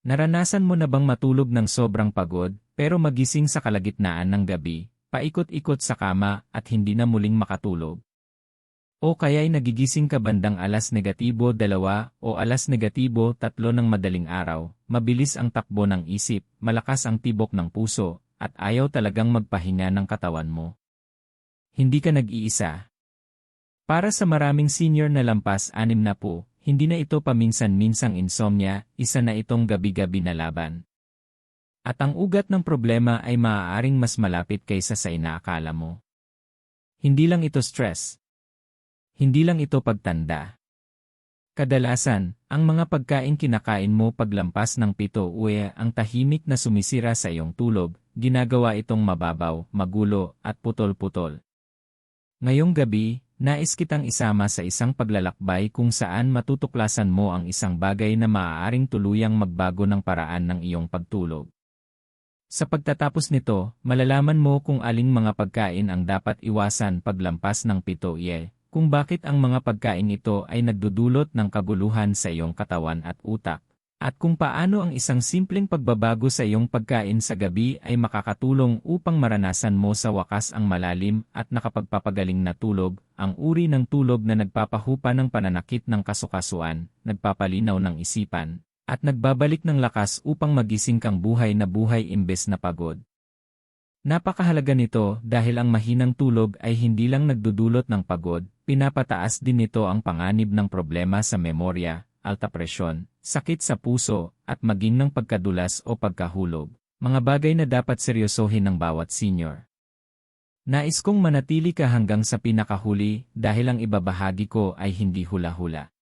Naranasan mo na bang matulog ng sobrang pagod, pero magising sa kalagitnaan ng gabi, paikot-ikot sa kama at hindi na muling makatulog? O kaya'y nagigising ka bandang -2 o -3 ng madaling araw, mabilis ang takbo ng isip, malakas ang tibok ng puso, at ayaw talagang magpahinga ng katawan mo. Hindi ka nag-iisa. Para sa maraming senior na lampas 60, hindi na ito paminsan-minsang insomnia, isa na itong gabi-gabi na laban. At ang ugat ng problema ay maaaring mas malapit kaysa sa inaakala mo. Hindi lang ito stress. Hindi lang ito pagtanda. Kadalasan, ang mga pagkain kinakain mo paglampas ng 7 ang tahimik na sumisira sa iyong tulog, ginagawa itong mababaw, magulo, at putol-putol. Ngayong gabi, nais kitang isama sa isang paglalakbay kung saan matutuklasan mo ang isang bagay na maaaring tuluyang magbago ng paraan ng iyong pagtulog. Sa pagtatapos nito, malalaman mo kung aling mga pagkain ang dapat iwasan paglampas ng 7, kung bakit ang mga pagkain ito ay nagdudulot ng kaguluhan sa iyong katawan at utak, at kung paano ang isang simpleng pagbabago sa iyong pagkain sa gabi ay makakatulong upang maranasan mo sa wakas ang malalim at nakapagpapagaling na tulog, ang uri ng tulog na nagpapahupa ng pananakit ng kasukasuan, nagpapalinaw ng isipan, at nagbabalik ng lakas upang magising kang buhay na buhay imbes na pagod. Napakahalaga nito dahil ang mahinang tulog ay hindi lang nagdudulot ng pagod, pinapataas din nito ang panganib ng problema sa memorya, alta presyon, sakit sa puso, at maging ng pagkadulas o pagkahulog, mga bagay na dapat seryosohin ng bawat senior. Nais kong manatili ka hanggang sa pinakahuli dahil ang ibabahagi ko ay hindi hula-hula.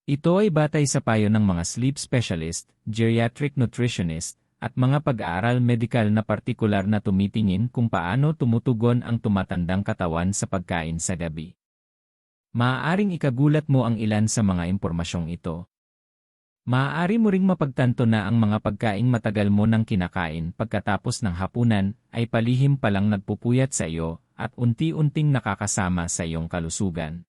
Ito ay batay sa payo ng mga sleep specialist, geriatric nutritionist, at mga pag-aaral medikal na partikular na tumitingin kung paano tumutugon ang tumatandang katawan sa pagkain sa gabi. Maaaring ikagulat mo ang ilan sa mga impormasyong ito. Maaari mo ring mapagtanto na ang mga pagkaing matagal mo nang kinakain pagkatapos ng hapunan ay palihim palang nagpupuyat sa iyo at unti-unting nakakasama sa iyong kalusugan.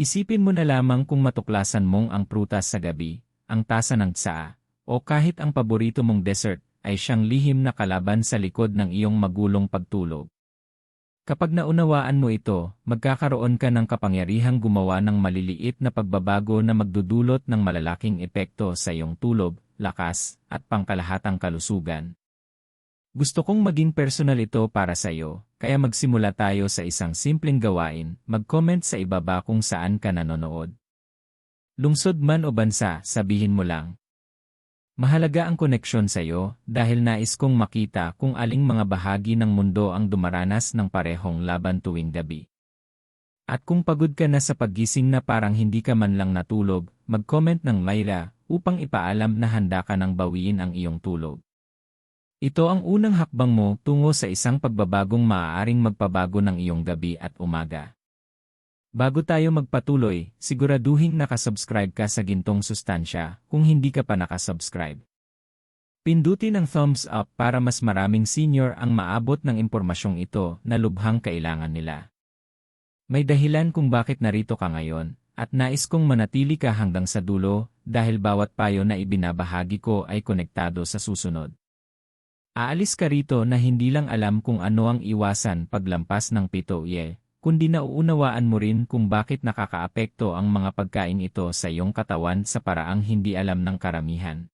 Isipin mo na lamang kung matuklasan mong ang prutas sa gabi, ang tasa ng tsaa, o kahit ang paborito mong dessert, ay siyang lihim na kalaban sa likod ng iyong magulong pagtulog. Kapag naunawaan mo ito, magkakaroon ka ng kapangyarihang gumawa ng maliliit na pagbabago na magdudulot ng malalaking epekto sa iyong tulog, lakas, at pangkalahatang kalusugan. Gusto kong maging personal ito para sa iyo, kaya magsimula tayo sa isang simpleng gawain, mag-comment sa ibaba kung saan ka nanonood. Lungsod man o bansa, sabihin mo lang. Mahalaga ang koneksyon sa iyo dahil nais kong makita kung aling mga bahagi ng mundo ang dumaranas ng parehong laban tuwing gabi. At kung pagod ka na sa paggising na parang hindi ka man lang natulog, mag-comment ng Lyra upang ipaalam na handa ka nang bawiin ang iyong tulog. Ito ang unang hakbang mo tungo sa isang pagbabagong maaaring magpabago ng iyong gabi at umaga. Bago tayo magpatuloy, siguraduhin nakasubscribe ka sa Gintong Sustansya kung hindi ka pa nakasubscribe. Pindutin ang thumbs up para mas maraming senior ang maabot ng impormasyong ito na lubhang kailangan nila. May dahilan kung bakit narito ka ngayon, at nais kong manatili ka hanggang sa dulo dahil bawat payo na ibinabahagi ko ay konektado sa susunod. Aalis ka rito na hindi lang alam kung ano ang iwasan paglampas ng 7, kundi nauunawaan mo rin kung bakit nakakaapekto ang mga pagkain ito sa iyong katawan sa paraang hindi alam ng karamihan.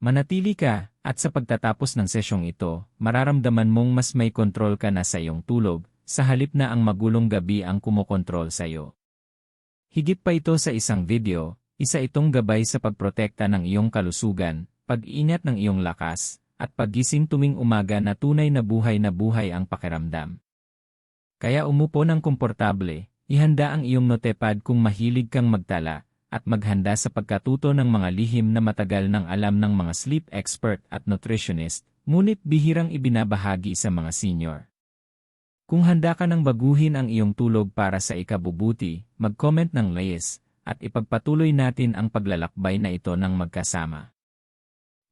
Manatili ka, at sa pagtatapos ng sesyong ito, mararamdaman mong mas may kontrol ka na sa iyong tulog, sa halip na ang magulong gabi ang kumokontrol sa iyo. Higit pa ito sa isang video, isa itong gabay sa pagprotekta ng iyong kalusugan, pag-ingat ng iyong lakas, at paggising tuwing umaga na tunay na buhay ang pakiramdam. Kaya umupo ng komportable, ihanda ang iyong notepad kung mahilig kang magtala, at maghanda sa pagkatuto ng mga lihim na matagal nang alam ng mga sleep expert at nutritionist, ngunit bihirang ibinabahagi sa mga senior. Kung handa ka nang baguhin ang iyong tulog para sa ikabubuti, mag-comment ng yes, at ipagpatuloy natin ang paglalakbay na ito ng magkasama.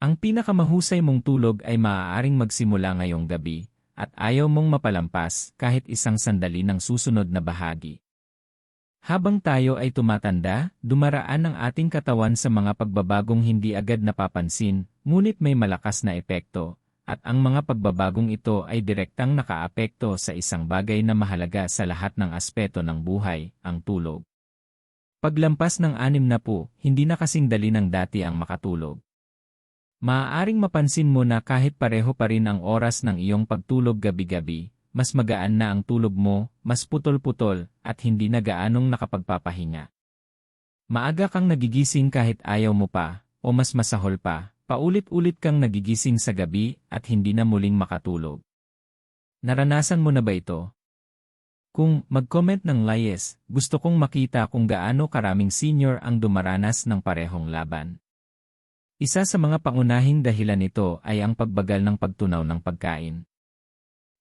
Ang pinakamahusay mong tulog ay maaaring magsimula ngayong gabi, at ayaw mong mapalampas kahit isang sandali ng susunod na bahagi. Habang tayo ay tumatanda, dumaraan ang ating katawan sa mga pagbabagong hindi agad napapansin, ngunit may malakas na epekto, at ang mga pagbabagong ito ay direktang nakaapekto sa isang bagay na mahalaga sa lahat ng aspeto ng buhay, ang tulog. Paglampas ng 60, hindi na kasing dali ng dati ang makatulog. Maaaring mapansin mo na kahit pareho pa rin ang oras ng iyong pagtulog gabi-gabi, mas magaan na ang tulog mo, mas putol-putol, at hindi na gaanong nakapagpapahinga. Maaga kang nagigising kahit ayaw mo pa, o mas masahol pa, paulit-ulit kang nagigising sa gabi at hindi na muling makatulog. Naranasan mo na ba ito? Kung mag-comment ng yes, gusto kong makita kung gaano karaming senior ang dumaranas ng parehong laban. Isa sa mga pangunahing dahilan nito ay ang pagbagal ng pagtunaw ng pagkain.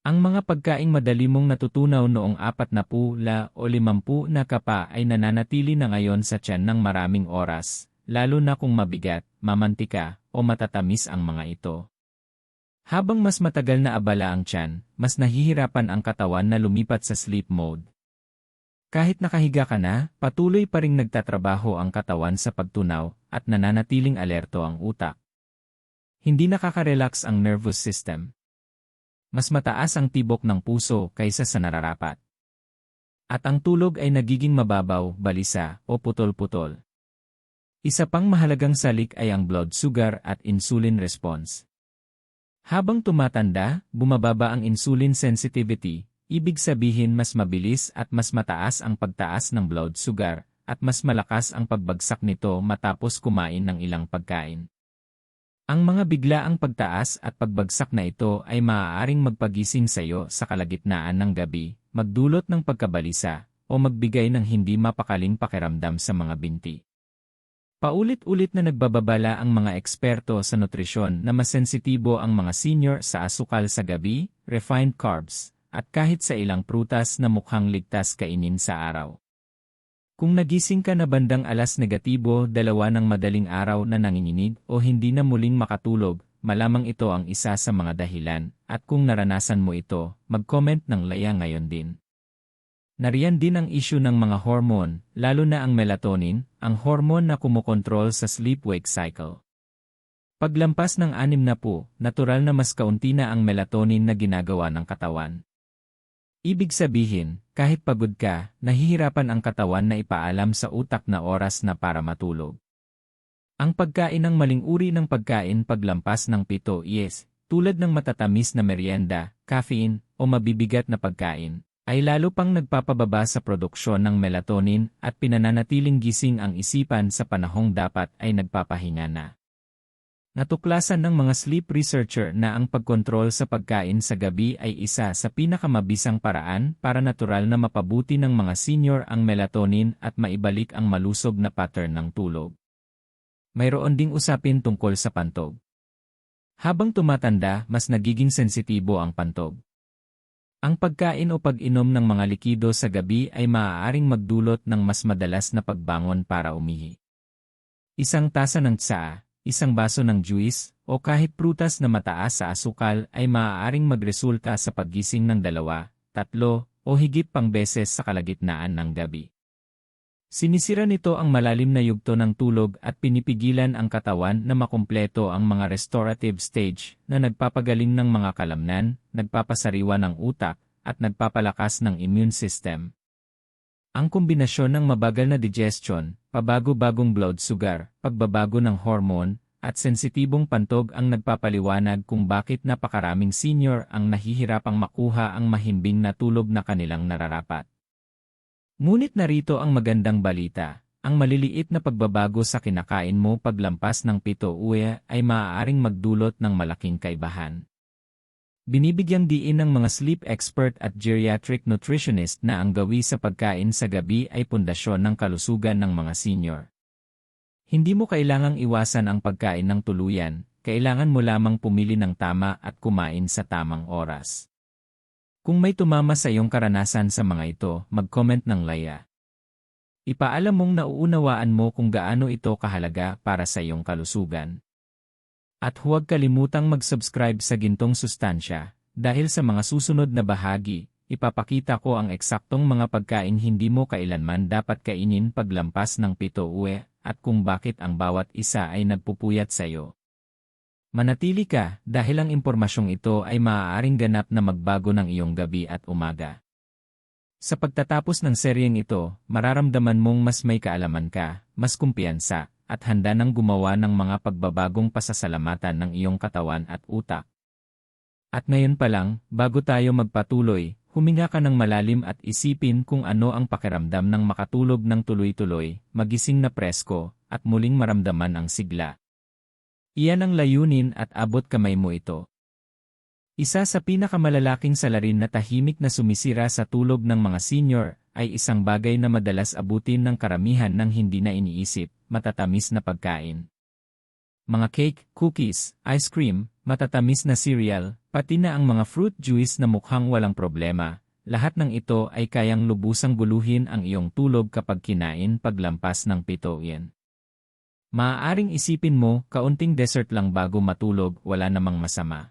Ang mga pagkaing madali mong natutunaw noong 40 o 50 na ka pa ay nananatili na ngayon sa tiyan ng maraming oras, lalo na kung mabigat, mamantika, o matatamis ang mga ito. Habang mas matagal na abala ang tiyan, mas nahihirapan ang katawan na lumipat sa sleep mode. Kahit nakahiga ka na, patuloy pa ring nagtatrabaho ang katawan sa pagtunaw at nananatiling alerto ang utak. Hindi nakaka-relax ang nervous system. Mas mataas ang tibok ng puso kaysa sa nararapat. At ang tulog ay nagiging mababaw, balisa, o putol-putol. Isa pang mahalagang salik ay ang blood sugar at insulin response. Habang tumatanda, bumababa ang insulin sensitivity, ibig sabihin mas mabilis at mas mataas ang pagtaas ng blood sugar, at mas malakas ang pagbagsak nito matapos kumain ng ilang pagkain. Ang mga biglaang pagtaas at pagbagsak na ito ay maaaring magpagising sa iyo sa kalagitnaan ng gabi, magdulot ng pagkabalisa, o magbigay ng hindi mapakaling pakiramdam sa mga binti. Paulit-ulit na nagbababala ang mga eksperto sa nutrisyon na mas sensitibo ang mga senior sa asukal sa gabi, refined carbs, at kahit sa ilang prutas na mukhang ligtas kainin sa araw. Kung nagising ka na bandang alas negatibo 2 ng madaling araw na nanginginig o hindi na muling makatulog, malamang ito ang isa sa mga dahilan, at kung naranasan mo ito, mag-comment ng laya ngayon din. Nariyan din ang issue ng mga hormone, lalo na ang melatonin, ang hormone na kumokontrol sa sleep-wake cycle. Paglampas ng 60, natural na mas kaunti na ang melatonin na ginagawa ng katawan. Ibig sabihin, kahit pagod ka, nahihirapan ang katawan na ipaalam sa utak na oras na para matulog. Ang pagkain ng maling uri ng pagkain paglampas ng 7 tulad ng matatamis na merienda, caffeine, o mabibigat na pagkain, ay lalo pang nagpapababa sa produksyon ng melatonin at pinananatiling gising ang isipan sa panahong dapat ay nagpapahinga na. Natuklasan ng mga sleep researcher na ang pagkontrol sa pagkain sa gabi ay isa sa pinakamabisang paraan para natural na mapabuti ng mga senior ang melatonin at maibalik ang malusog na pattern ng tulog. Mayroon ding usapin tungkol sa pantog. Habang tumatanda, mas nagiging sensitibo ang pantog. Ang pagkain o pag-inom ng mga likido sa gabi ay maaaring magdulot ng mas madalas na pagbangon para umihi. Isang tasa ng tsaa, isang baso ng juice, o kahit prutas na mataas sa asukal ay maaaring magresulta sa paggising ng 2, 3, o higit pang beses sa kalagitnaan ng gabi. Sinisira nito ang malalim na yugto ng tulog at pinipigilan ang katawan na makumpleto ang mga restorative stage na nagpapagaling ng mga kalamnan, nagpapasariwa ng utak, at nagpapalakas ng immune system. Ang kombinasyon ng mabagal na digestion, pabago-bagong blood sugar, pagbabago ng hormone, at sensitibong pantog ang nagpapaliwanag kung bakit napakaraming senior ang nahihirapang makuha ang mahimbing na tulog na kanilang nararapat. Ngunit narito ang magandang balita, ang maliliit na pagbabago sa kinakain mo paglampas ng 7 ay maaaring magdulot ng malaking kaibahan. Binibigyang diin ng mga sleep expert at geriatric nutritionist na ang gawi sa pagkain sa gabi ay pundasyon ng kalusugan ng mga senior. Hindi mo kailangang iwasan ang pagkain ng tuluyan, kailangan mo lamang pumili ng tama at kumain sa tamang oras. Kung may tumama sa iyong karanasan sa mga ito, mag-comment ng laya. Ipaalam mong nauunawaan mo kung gaano ito kahalaga para sa iyong kalusugan. At huwag kalimutang mag-subscribe sa Gintong Sustansya, dahil sa mga susunod na bahagi, ipapakita ko ang eksaktong mga pagkain hindi mo kailanman dapat kainin paglampas ng 7 uwi at kung bakit ang bawat isa ay nagpupuyat sa iyo. Manatili ka dahil ang impormasyong ito ay maaaring ganap na magbago ng iyong gabi at umaga. Sa pagtatapos ng seryeng ito, mararamdaman mong mas may kaalaman ka, mas kumpiyansa, at handa nang gumawa ng mga pagbabagong pasasalamatan ng iyong katawan at utak. At ngayon pa lang, bago tayo magpatuloy, huminga ka ng malalim at isipin kung ano ang pakiramdam ng makatulog ng tuloy-tuloy, magising na presko, at muling maramdaman ang sigla. Iyan ang layunin at abot kamay mo ito. Isa sa pinakamalalaking salarin na tahimik na sumisira sa tulog ng mga senior ay isang bagay na madalas abutin ng karamihan ng hindi na iniisip, matatamis na pagkain. Mga cake, cookies, ice cream, matatamis na cereal, pati na ang mga fruit juice na mukhang walang problema, lahat ng ito ay kayang lubusang guluhin ang iyong tulog kapag kinain paglampas ng 7 yen. Maaaring isipin mo, kaunting dessert lang bago matulog, wala namang masama.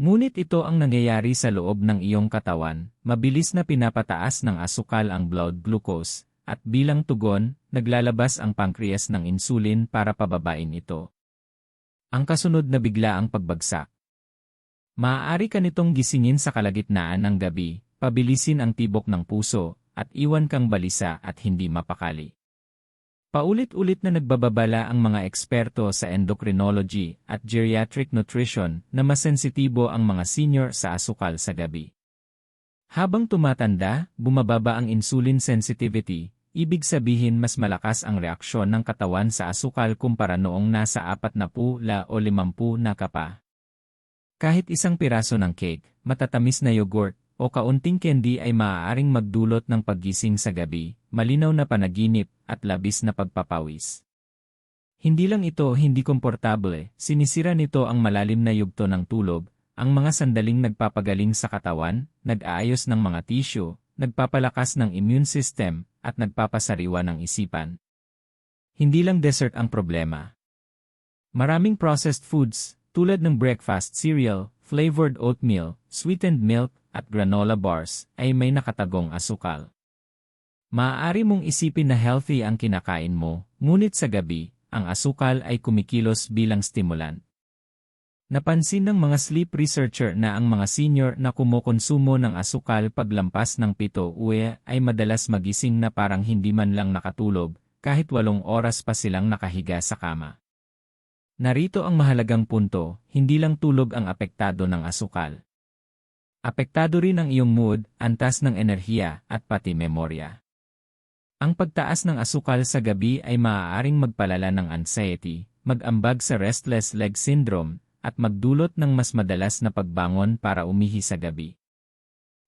Ngunit ito ang nangyayari sa loob ng iyong katawan, mabilis na pinapataas ng asukal ang blood glucose, at bilang tugon, naglalabas ang pancreas ng insulin para pababain ito. Ang kasunod na bigla ang pagbagsak. Maaari ka nitong gisingin sa kalagitnaan ng gabi, pabilisin ang tibok ng puso, at iwan kang balisa at hindi mapakali. Paulit-ulit na nagbababala ang mga eksperto sa endocrinology at geriatric nutrition na mas sensitibo ang mga senior sa asukal sa gabi. Habang tumatanda, bumababa ang insulin sensitivity, ibig sabihin mas malakas ang reaksyon ng katawan sa asukal kumpara noong nasa 40 o 50 na ka pa. Kahit isang piraso ng cake, matatamis na yogurt, o kaunting candy ay maaaring magdulot ng paggising sa gabi, malinaw na panaginip, at labis na pagpapawis. Hindi lang ito hindi komportable, sinisira nito ang malalim na yugto ng tulog, ang mga sandaling nagpapagaling sa katawan, nag-aayos ng mga tissue, nagpapalakas ng immune system, at nagpapasariwa ng isipan. Hindi lang dessert ang problema. Maraming processed foods, tulad ng breakfast cereal, flavored oatmeal, sweetened milk, at granola bars, ay may nakatagong asukal. Maaari mong isipin na healthy ang kinakain mo, ngunit sa gabi, ang asukal ay kumikilos bilang stimulant. Napansin ng mga sleep researcher na ang mga senior na kumukonsumo ng asukal paglampas ng 7 uwi ay madalas magising na parang hindi man lang nakatulog, kahit 8 oras pa silang nakahiga sa kama. Narito ang mahalagang punto, hindi lang tulog ang apektado ng asukal. Apektado rin ang iyong mood, antas ng enerhiya, at pati memorya. Ang pagtaas ng asukal sa gabi ay maaaring magpalala ng anxiety, mag-ambag sa restless leg syndrome, at magdulot ng mas madalas na pagbangon para umihi sa gabi.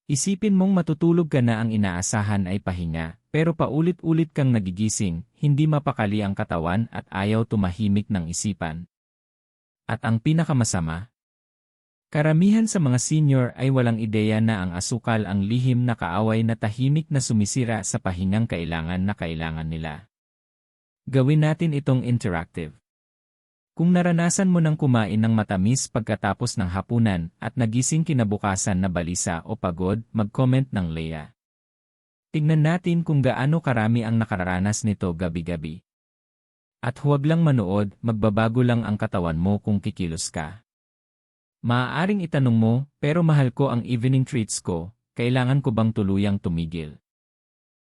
Isipin mong matutulog ka na ang inaasahan ay pahinga, pero paulit-ulit kang nagigising, hindi mapakali ang katawan at ayaw tumahimik ng isipan. At ang pinakamasama, karamihan sa mga senior ay walang ideya na ang asukal ang lihim na kaaway na tahimik na sumisira sa pahingang kailangan nila. Gawin natin itong interactive. Kung naranasan mo ng kumain ng matamis pagkatapos ng hapunan at nagising kinabukasan na balisa o pagod, mag-comment ng Leia. Tingnan natin kung gaano karami ang nakararanas nito gabi-gabi. At huwag lang manood, magbabago lang ang katawan mo kung kikilos ka. Maaaring itanong mo, pero mahal ko ang evening treats ko, kailangan ko bang tuluyang tumigil?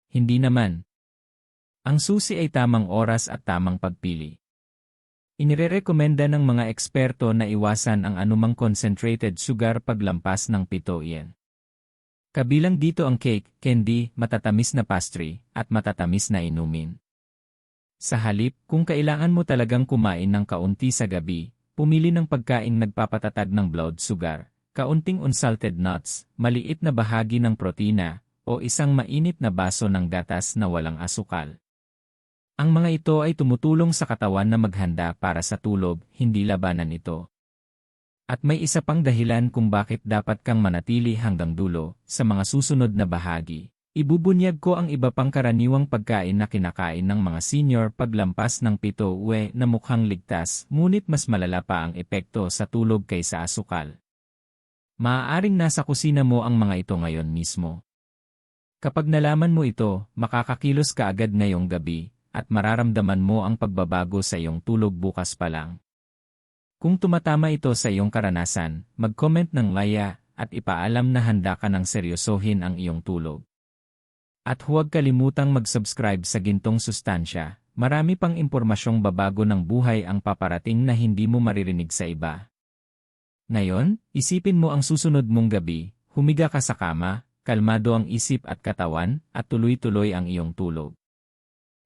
Hindi naman. Ang susi ay tamang oras at tamang pagpili. Inirerekomenda ng mga eksperto na iwasan ang anumang concentrated sugar paglampas ng 7 yen. Kabilang dito ang cake, candy, matatamis na pastry, at matatamis na inumin. Sa halip, kung kailangan mo talagang kumain ng kaunti sa gabi, pumili ng pagkaing nagpapatatag ng blood sugar, kaunting unsalted nuts, maliit na bahagi ng protina, o isang mainit na baso ng gatas na walang asukal. Ang mga ito ay tumutulong sa katawan na maghanda para sa tulog, hindi labanan ito. At may isa pang dahilan kung bakit dapat kang manatili hanggang dulo, sa mga susunod na bahagi. Ibubunyag ko ang iba pang karaniwang pagkain na kinakain ng mga senior paglampas ng 7 uwi na mukhang ligtas, ngunit mas malala pa ang epekto sa tulog kaysa asukal. Maaaring nasa kusina mo ang mga ito ngayon mismo. Kapag nalaman mo ito, makakakilos ka agad ngayong gabi, at mararamdaman mo ang pagbabago sa iyong tulog bukas pa lang. Kung tumatama ito sa iyong karanasan, mag-comment ng laya at ipaalam na handa ka ng seryosohin ang iyong tulog. At huwag kalimutang mag-subscribe sa Gintong Sustansya, marami pang impormasyong babago ng buhay ang paparating na hindi mo maririnig sa iba. Ngayon, isipin mo ang susunod mong gabi, humiga ka sa kama, kalmado ang isip at katawan, at tuloy-tuloy ang iyong tulog.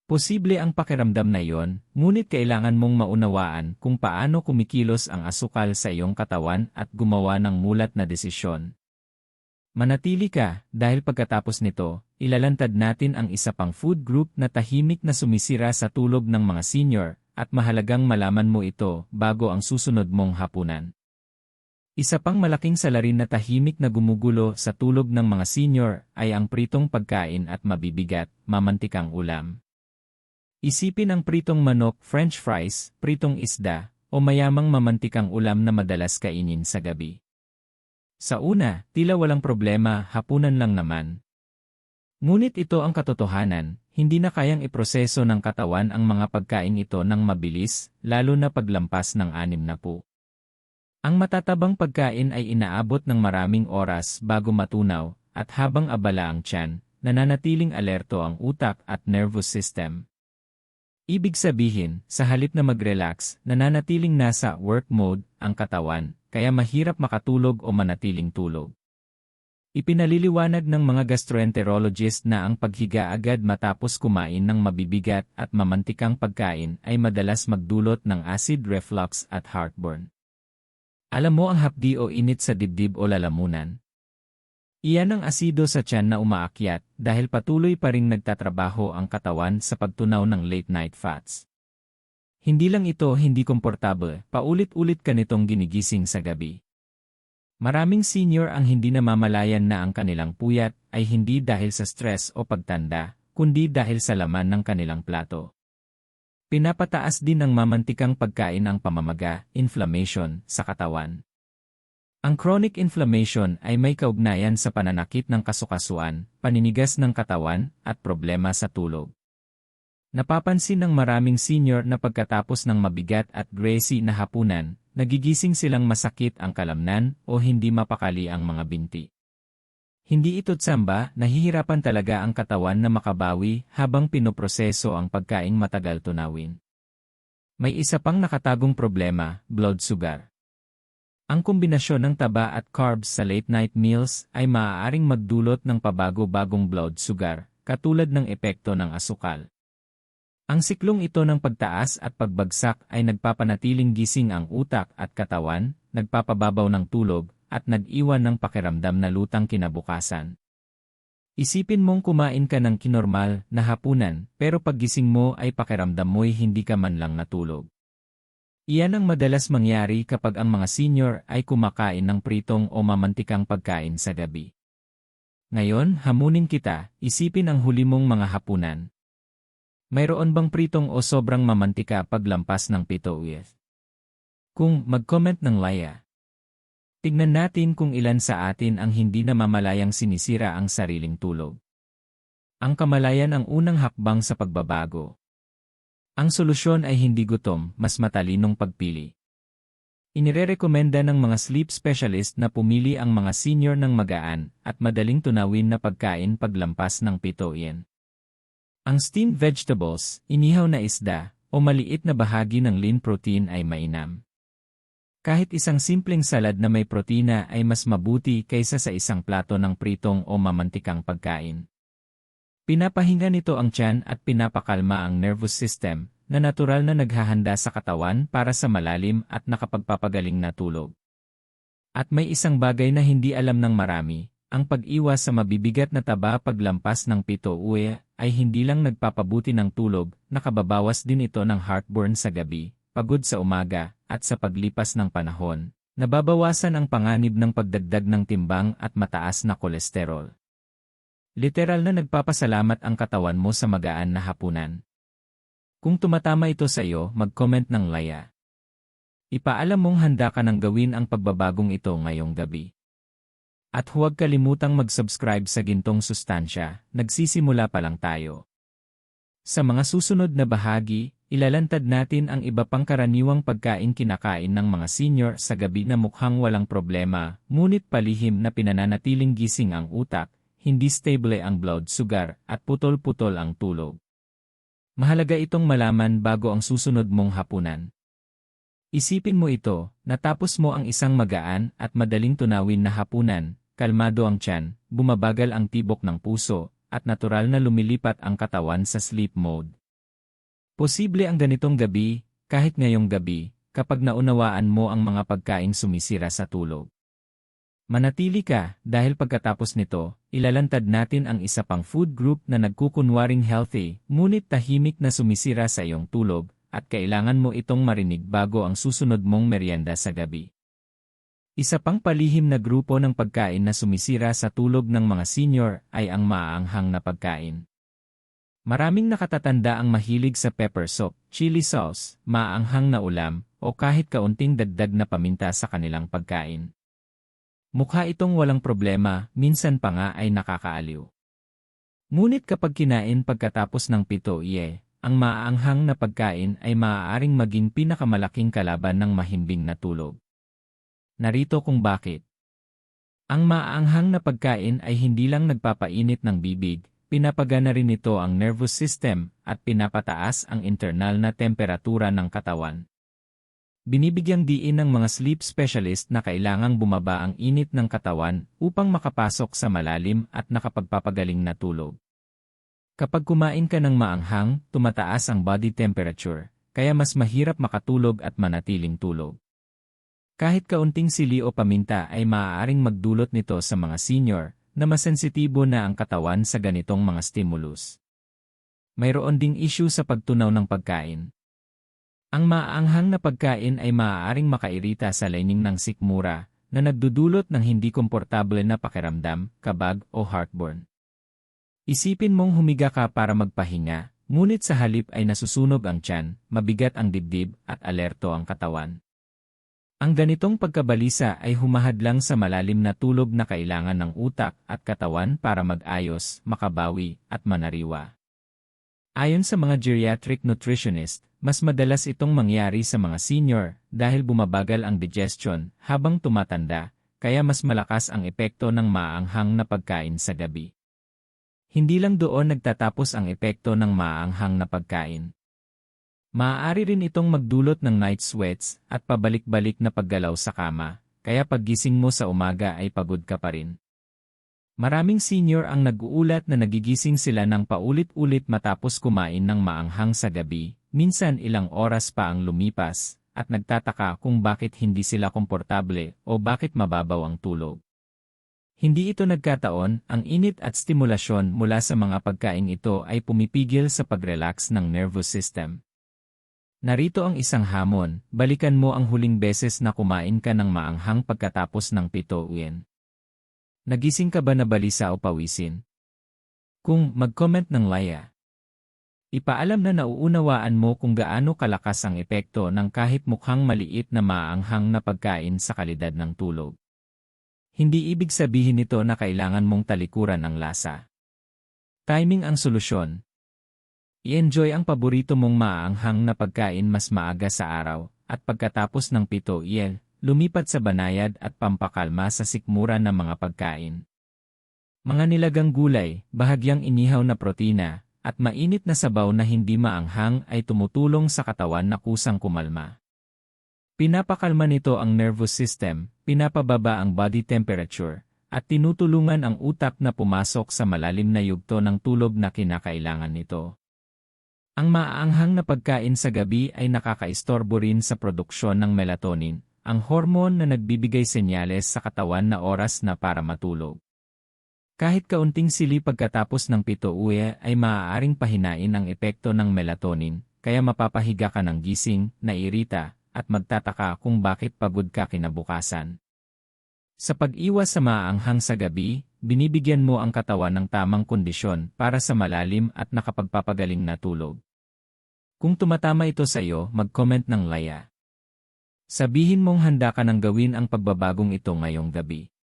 Posible ang pakiramdam na iyon, ngunit kailangan mong maunawaan kung paano kumikilos ang asukal sa iyong katawan at gumawa ng mulat na desisyon. Manatili ka, dahil pagkatapos nito, ilalantad natin ang isa pang food group na tahimik na sumisira sa tulog ng mga senior, at mahalagang malaman mo ito bago ang susunod mong hapunan. Isa pang malaking salarin na tahimik na gumugulo sa tulog ng mga senior ay ang pritong pagkain at mabibigat, mamantikang ulam. Isipin ang pritong manok, french fries, pritong isda, o mayamang mamantikang ulam na madalas kainin sa gabi. Sa una, tila walang problema, hapunan lang naman. Ngunit ito ang katotohanan, hindi na kayang iproseso ng katawan ang mga pagkain ito ng mabilis, lalo na paglampas ng 60. Ang matatabang pagkain ay inaabot ng maraming oras bago matunaw, at habang abala ang tiyan, nananatiling alerto ang utak at nervous system. Ibig sabihin, sa halip na mag-relax, nananatiling nasa work mode ang katawan, kaya mahirap makatulog o manatiling tulog. Ipinaliliwanag ng mga gastroenterologist na ang paghiga agad matapos kumain ng mabibigat at mamantikang pagkain ay madalas magdulot ng acid reflux at heartburn. Alam mo ang hapdi o init sa dibdib o lalamunan? Iyan ang asido sa tiyan na umaakyat dahil patuloy pa ring nagtatrabaho ang katawan sa pagtunaw ng late-night fats. Hindi lang ito hindi komportable, paulit-ulit ka nitong ginigising sa gabi. Maraming senior ang hindi namamalayan na ang kanilang puyat ay hindi dahil sa stress o pagtanda, kundi dahil sa laman ng kanilang plato. Pinapataas din ng mamantikang pagkain ang pamamaga, inflammation, sa katawan. Ang chronic inflammation ay may kaugnayan sa pananakit ng kasukasuan, paninigas ng katawan, at problema sa tulog. Napapansin ng maraming senior na pagkatapos ng mabigat at greasy na hapunan, nagigising silang masakit ang kalamnan o hindi mapakali ang mga binti. Hindi ito tsamba, nahihirapan talaga ang katawan na makabawi habang pinoproseso ang pagkaing matagal tunawin. May isa pang nakatagong problema, blood sugar. Ang kombinasyon ng taba at carbs sa late-night meals ay maaaring magdulot ng pabago-bagong blood sugar, katulad ng epekto ng asukal. Ang siklong ito ng pagtaas at pagbagsak ay nagpapanatiling gising ang utak at katawan, nagpapababaw ng tulog, at nag-iwan ng pakiramdam na lutang kinabukasan. Isipin mong kumain ka ng kinormal na hapunan, pero paggising mo ay pakiramdam mo'y hindi ka man lang natulog. Iyan ang madalas mangyari kapag ang mga senior ay kumakain ng pritong o mamantikang pagkain sa gabi. Ngayon, hamunin kita, isipin ang huli mong mga hapunan. Mayroon bang pritong o sobrang mamantika paglampas ng 7? Kung mag-comment ng laya. Tignan natin kung ilan sa atin ang hindi namamalayang sinisira ang sariling tulog. Ang kamalayan ang unang hakbang sa pagbabago. Ang solusyon ay hindi gutom, mas matalinong pagpili. Inirerekomenda ng mga sleep specialist na pumili ang mga senior ng magaan at madaling tunawin na pagkain paglampas ng 7. Ang steamed vegetables, inihaw na isda, o maliit na bahagi ng lean protein ay mainam. Kahit isang simpleng salad na may protina ay mas mabuti kaysa sa isang plato ng pritong o mamantikang pagkain. Pinapahinga nito ang tiyan at pinapakalma ang nervous system, na natural na naghahanda sa katawan para sa malalim at nakapagpapagaling na tulog. At may isang bagay na hindi alam ng marami, ang pag-iwas sa mabibigat na taba paglampas ng 7 ay hindi lang nagpapabuti ng tulog, nakababawas din ito ng heartburn sa gabi, pagod sa umaga, at sa paglipas ng panahon, nababawasan ang panganib ng pagdagdag ng timbang at mataas na kolesterol. Literal na nagpapasalamat ang katawan mo sa magaan na hapunan. Kung tumatama ito sa iyo, mag-comment ng laya. Ipaalam mong handa ka nang gawin ang pagbabagong ito ngayong gabi. At huwag kalimutang mag-subscribe sa Gintong Sustansya, nagsisimula pa lang tayo. Sa mga susunod na bahagi, ilalantad natin ang iba pang karaniwang pagkain kinakain ng mga senior sa gabi na mukhang walang problema, ngunit palihim na pinananatiling gising ang utak, hindi stable ang blood sugar, at putol-putol ang tulog. Mahalaga itong malaman bago ang susunod mong hapunan. Isipin mo ito, natapos mo ang isang magaan at madaling tunawin na hapunan, kalmado ang tiyan, bumabagal ang tibok ng puso, at natural na lumilipat ang katawan sa sleep mode. Posible ang ganitong gabi, kahit ngayong gabi, kapag naunawaan mo ang mga pagkaing sumisira sa tulog. Manatili ka, dahil pagkatapos nito, ilalantad natin ang isa pang food group na nagkukunwaring healthy, ngunit tahimik na sumisira sa iyong tulog, at kailangan mo itong marinig bago ang susunod mong merienda sa gabi. Isa pang palihim na grupo ng pagkain na sumisira sa tulog ng mga senior ay ang maaanghang na pagkain. Maraming nakatatanda ang mahilig sa pepper soup, chili sauce, maaanghang na ulam, o kahit kaunting dagdag na paminta sa kanilang pagkain. Mukha itong walang problema, minsan pa nga ay nakakaaliw. Ngunit kapag kinain pagkatapos ng 7 ang maaanghang na pagkain ay maaaring maging pinakamalaking kalaban ng mahimbing na tulog. Narito kung bakit. Ang maaanghang na pagkain ay hindi lang nagpapainit ng bibig, pinapagana rin ito ang nervous system at pinapataas ang internal na temperatura ng katawan. Binibigyang diin ng mga sleep specialist na kailangang bumaba ang init ng katawan upang makapasok sa malalim at nakapagpapagaling na tulog. Kapag kumain ka ng maanghang, tumataas ang body temperature, kaya mas mahirap makatulog at manatiling tulog. Kahit kaunting sili o paminta ay maaaring magdulot nito sa mga senior na masensitibo na ang katawan sa ganitong mga stimulus. Mayroon ding issue sa pagtunaw ng pagkain. Ang maaanghang na pagkain ay maaaring makairita sa lining ng sikmura na nagdudulot ng hindi komportable na pakiramdam, kabag o heartburn. Isipin mong humiga ka para magpahinga, ngunit sa halip ay nasusunog ang tiyan, mabigat ang dibdib at alerto ang katawan. Ang ganitong pagkabalisa ay humahadlang sa malalim na tulog na kailangan ng utak at katawan para mag-ayos, makabawi, at manariwa. Ayon sa mga geriatric nutritionist, mas madalas itong mangyari sa mga senior dahil bumabagal ang digestion habang tumatanda, kaya mas malakas ang epekto ng maaanghang na pagkain sa gabi. Hindi lang doon nagtatapos ang epekto ng maaanghang na pagkain. Maaari rin itong magdulot ng night sweats at pabalik-balik na paggalaw sa kama, kaya paggising mo sa umaga ay pagod ka pa rin. Maraming senior ang nag-uulat na nagigising sila ng paulit-ulit matapos kumain ng maanghang sa gabi, minsan ilang oras pa ang lumipas, at nagtataka kung bakit hindi sila komportable o bakit mababaw ang tulog. Hindi ito nagkataon, ang init at stimulasyon mula sa mga pagkain ito ay pumipigil sa pag-relax ng nervous system. Narito ang isang hamon, balikan mo ang huling beses na kumain ka ng maanghang pagkatapos ng 7 Nagising ka ba na balisa o pawisin? Kung mag-comment ng Laya. Ipaalam na nauunawaan mo kung gaano kalakas ang epekto ng kahit mukhang maliit na maanghang na pagkain sa kalidad ng tulog. Hindi ibig sabihin nito na kailangan mong talikuran ang lasa. Timing ang solusyon. I-enjoy ang paborito mong maaanghang na pagkain mas maaga sa araw, at pagkatapos ng 7 lumipat sa banayad at pampakalma sa sikmura ng mga pagkain. Mga nilagang gulay, bahagyang inihaw na protina, at mainit na sabaw na hindi maanghang ay tumutulong sa katawan na kusang kumalma. Pinapakalma nito ang nervous system, pinapababa ang body temperature, at tinutulungan ang utak na pumasok sa malalim na yugto ng tulog na kinakailangan nito. Ang maaanghang na pagkain sa gabi ay nakakaistorbo rin sa produksyon ng melatonin, ang hormone na nagbibigay senyales sa katawan na oras na para matulog. Kahit kaunting sili pagkatapos ng 7 ay maaaring pahinain ang epekto ng melatonin, kaya mapapahiga ka ng gising, nairita, at magtataka kung bakit pagod ka kinabukasan. Sa pag-iwas sa maaanghang sa gabi, binibigyan mo ang katawan ng tamang kondisyon para sa malalim at nakapagpapagaling na tulog. Kung tumatama ito sa iyo, mag-comment ng Laya. Sabihin mong handa ka nang gawin ang pagbabagong ito ngayong gabi.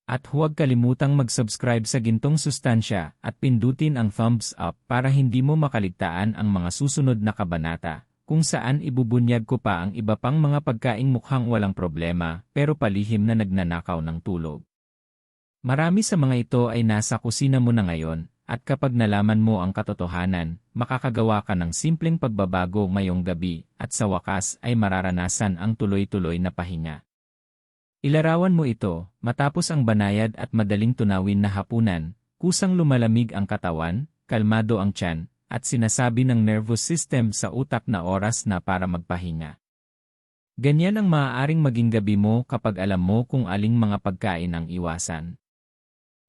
At huwag kalimutang mag-subscribe sa Gintong Sustansya at pindutin ang thumbs up para hindi mo makaligtaan ang mga susunod na kabanata, kung saan ibubunyag ko pa ang iba pang mga pagkaing mukhang walang problema pero palihim na nagnanakaw ng tulog. Marami sa mga ito ay nasa kusina mo na ngayon, at kapag nalaman mo ang katotohanan, makakagawa ka ng simpleng pagbabago ngayong gabi at sa wakas ay mararanasan ang tuloy-tuloy na pahinga. Ilarawan mo ito, matapos ang banayad at madaling tunawin na hapunan, kusang lumalamig ang katawan, kalmado ang tiyan, at sinasabi ng nervous system sa utak na oras na para magpahinga. Ganyan ang maaaring maging gabi mo kapag alam mo kung aling mga pagkain ang iwasan.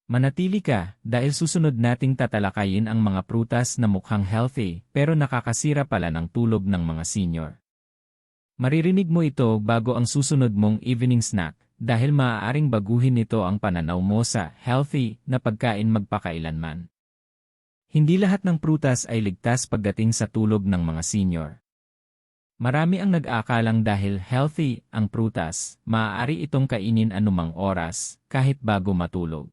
Manatili ka, dahil susunod nating tatalakayin ang mga prutas na mukhang healthy pero nakakasira pala ng tulog ng mga senior. Maririnig mo ito bago ang susunod mong evening snack, dahil maaaring baguhin nito ang pananaw mo sa healthy na pagkain magpakailanman. Hindi lahat ng prutas ay ligtas pagdating sa tulog ng mga senior. Marami ang nag-aakalang dahil healthy ang prutas, maaari itong kainin anumang oras, kahit bago matulog.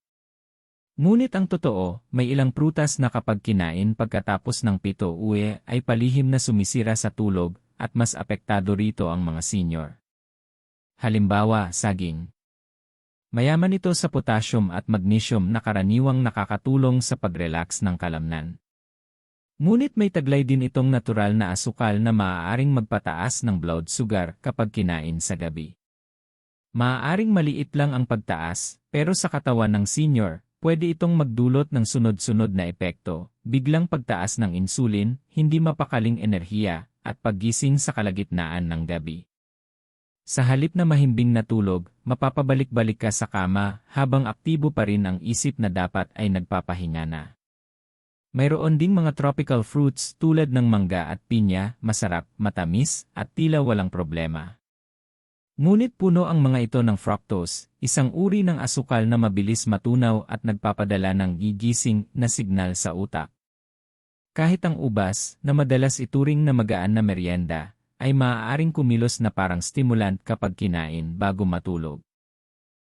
Ngunit ang totoo, may ilang prutas na kapag kinain pagkatapos ng 7 uwi ay palihim na sumisira sa tulog, at mas apektado rito ang mga senior. Halimbawa, saging. Mayaman ito sa potassium at magnesium na karaniwang nakakatulong sa pag-relax ng kalamnan. Ngunit may taglay din itong natural na asukal na maaaring magpataas ng blood sugar kapag kinain sa gabi. Maaaring maliit lang ang pagtaas, pero sa katawan ng senior, pwede itong magdulot ng sunod-sunod na epekto, biglang pagtaas ng insulin, hindi mapakaling enerhiya, at paggising sa kalagitnaan ng gabi. Sa halip na mahimbing na tulog, mapapabalik-balik ka sa kama habang aktibo pa rin ang isip na dapat ay nagpapahinga na. Mayroon ding mga tropical fruits tulad ng mangga at pinya, masarap, matamis, at tila walang problema. Ngunit puno ang mga ito ng fructose, isang uri ng asukal na mabilis matunaw at nagpapadala ng gigising na signal sa utak. Kahit ang ubas, na madalas ituring na magaan na merienda, ay maaaring kumilos na parang stimulant kapag kinain bago matulog.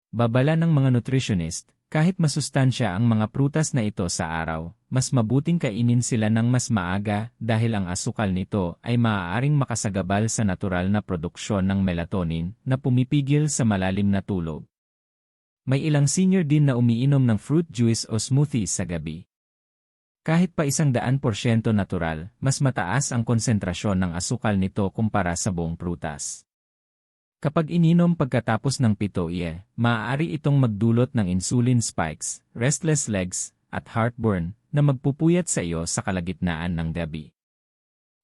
Babala ng mga nutritionist, kahit masustansya ang mga prutas na ito sa araw, mas mabuting kainin sila ng mas maaga dahil ang asukal nito ay maaaring makasagabal sa natural na produksyon ng melatonin na pumipigil sa malalim na tulog. May ilang senior din na umiinom ng fruit juice o smoothie sa gabi. Kahit pa 100% natural, mas mataas ang konsentrasyon ng asukal nito kumpara sa buong prutas. Kapag ininom pagkatapos ng 7 uwi, maaari itong magdulot ng insulin spikes, restless legs, at heartburn na magpupuyat sa iyo sa kalagitnaan ng gabi.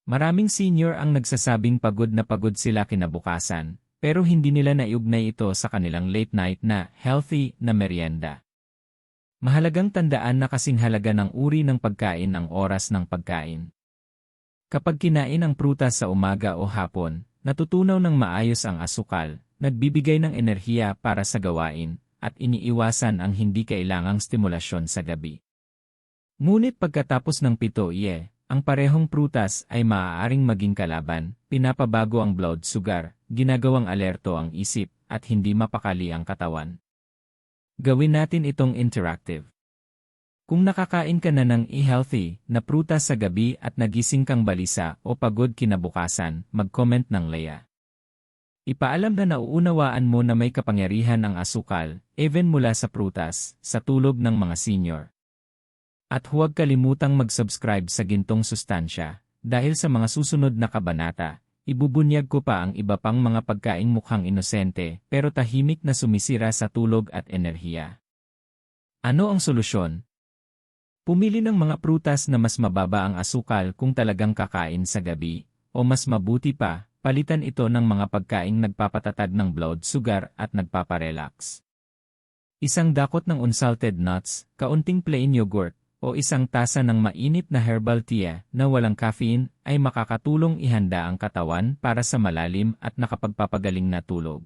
Maraming senior ang nagsasabing pagod na pagod sila kinabukasan, pero hindi nila naiugnay ito sa kanilang late night na healthy na merienda. Mahalagang tandaan na kasing halaga ng uri ng pagkain ang oras ng pagkain. Kapag kinain ang prutas sa umaga o hapon, natutunaw ng maayos ang asukal, nagbibigay ng enerhiya para sa gawain, at iniiwasan ang hindi kailangang stimulasyon sa gabi. Ngunit pagkatapos ng 7 uwi, ang parehong prutas ay maaaring maging kalaban, pinapabago ang blood sugar, ginagawang alerto ang isip, at hindi mapakali ang katawan. Gawin natin itong interactive. Kung nakakain ka na ng healthy na prutas sa gabi at nagising kang balisa o pagod kinabukasan, mag-comment ng Leia. Ipaalam na nauunawaan mo na may kapangyarihan ang asukal, even mula sa prutas, sa tulog ng mga senior. At huwag kalimutang mag-subscribe sa Gintong Sustansya, dahil sa mga susunod na kabanata, ibubunyag ko pa ang iba pang mga pagkaing mukhang inosente pero tahimik na sumisira sa tulog at enerhiya. Ano ang solusyon? Pumili ng mga prutas na mas mababa ang asukal kung talagang kakain sa gabi, o mas mabuti pa, palitan ito ng mga pagkaing nagpapatatag ng blood sugar at nagpaparelax. Isang dakot ng unsalted nuts, kaunting plain yogurt, o isang tasa ng mainit na herbal tea na walang caffeine ay makakatulong ihanda ang katawan para sa malalim at nakapagpapagaling na tulog.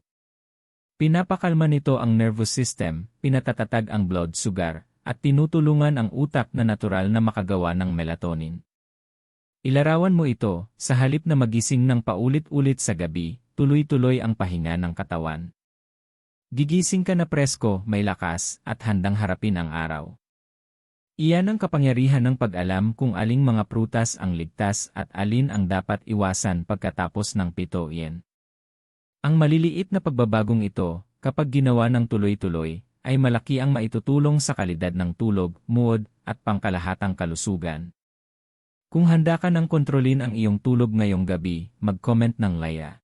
Pinapakalma nito ang nervous system, pinatatatag ang blood sugar, at tinutulungan ang utak na natural na makagawa ng melatonin. Ilarawan mo ito, sa halip na magising ng paulit-ulit sa gabi, tuloy-tuloy ang pahinga ng katawan. Gigising ka na presko, may lakas, at handang harapin ang araw. Iyan ang kapangyarihan ng pag-alam kung aling mga prutas ang ligtas at alin ang dapat iwasan pagkatapos ng 7 AM. Ang maliliit na pagbabagong ito, kapag ginawa ng tuloy-tuloy, ay malaki ang maitutulong sa kalidad ng tulog, mood, at pangkalahatang kalusugan. Kung handa ka ng kontrolin ang iyong tulog ngayong gabi, mag-comment ng Laya.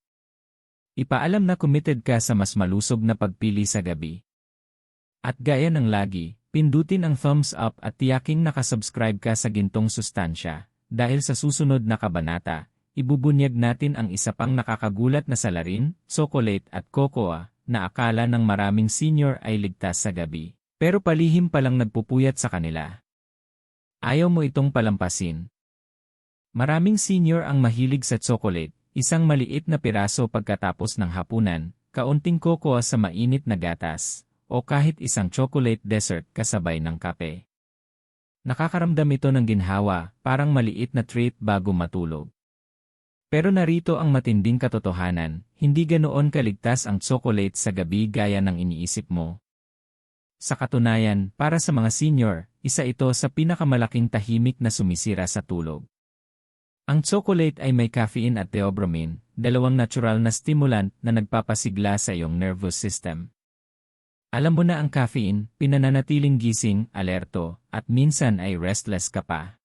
Ipaalam na committed ka sa mas malusog na pagpili sa gabi. At gaya ng lagi, pindutin ang thumbs up at tiyaking nakasubscribe ka sa Gintong Sustansya, dahil sa susunod na kabanata, ibubunyag natin ang isa pang nakakagulat na salarin, tsokolate at cocoa, na akala ng maraming senior ay ligtas sa gabi, pero palihim palang nagpupuyat sa kanila. Ayaw mo itong palampasin. Maraming senior ang mahilig sa tsokolate, isang maliit na piraso pagkatapos ng hapunan, kaunting cocoa sa mainit na gatas, o kahit isang chocolate dessert kasabay ng kape. Nakakaramdam ito ng ginhawa, parang maliit na treat bago matulog. Pero narito ang matinding katotohanan, hindi ganoon kaligtas ang chocolate sa gabi gaya ng iniisip mo. Sa katunayan, para sa mga senior, isa ito sa pinakamalaking tahimik na sumisira sa tulog. Ang chocolate ay may caffeine at theobromine, dalawang natural na stimulant na nagpapasigla sa iyong nervous system. Alam mo na ang caffeine, pinananatiling gising, alerto, at minsan ay restless ka pa.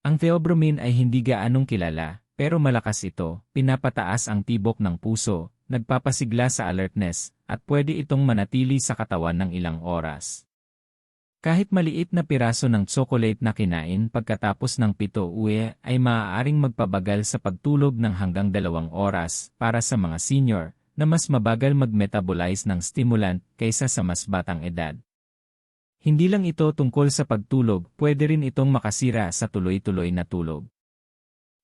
Ang theobromine ay hindi gaanong kilala, pero malakas ito, pinapataas ang tibok ng puso, nagpapasigla sa alertness, at pwede itong manatili sa katawan ng ilang oras. Kahit maliit na piraso ng chocolate na kinain pagkatapos ng 7 AM ay maaaring magpabagal sa pagtulog ng hanggang 2 oras para sa mga senior na mas mabagal mag-metabolize ng stimulant kaysa sa mas batang edad. Hindi lang ito tungkol sa pagtulog, pwede rin itong makasira sa tuloy-tuloy na tulog.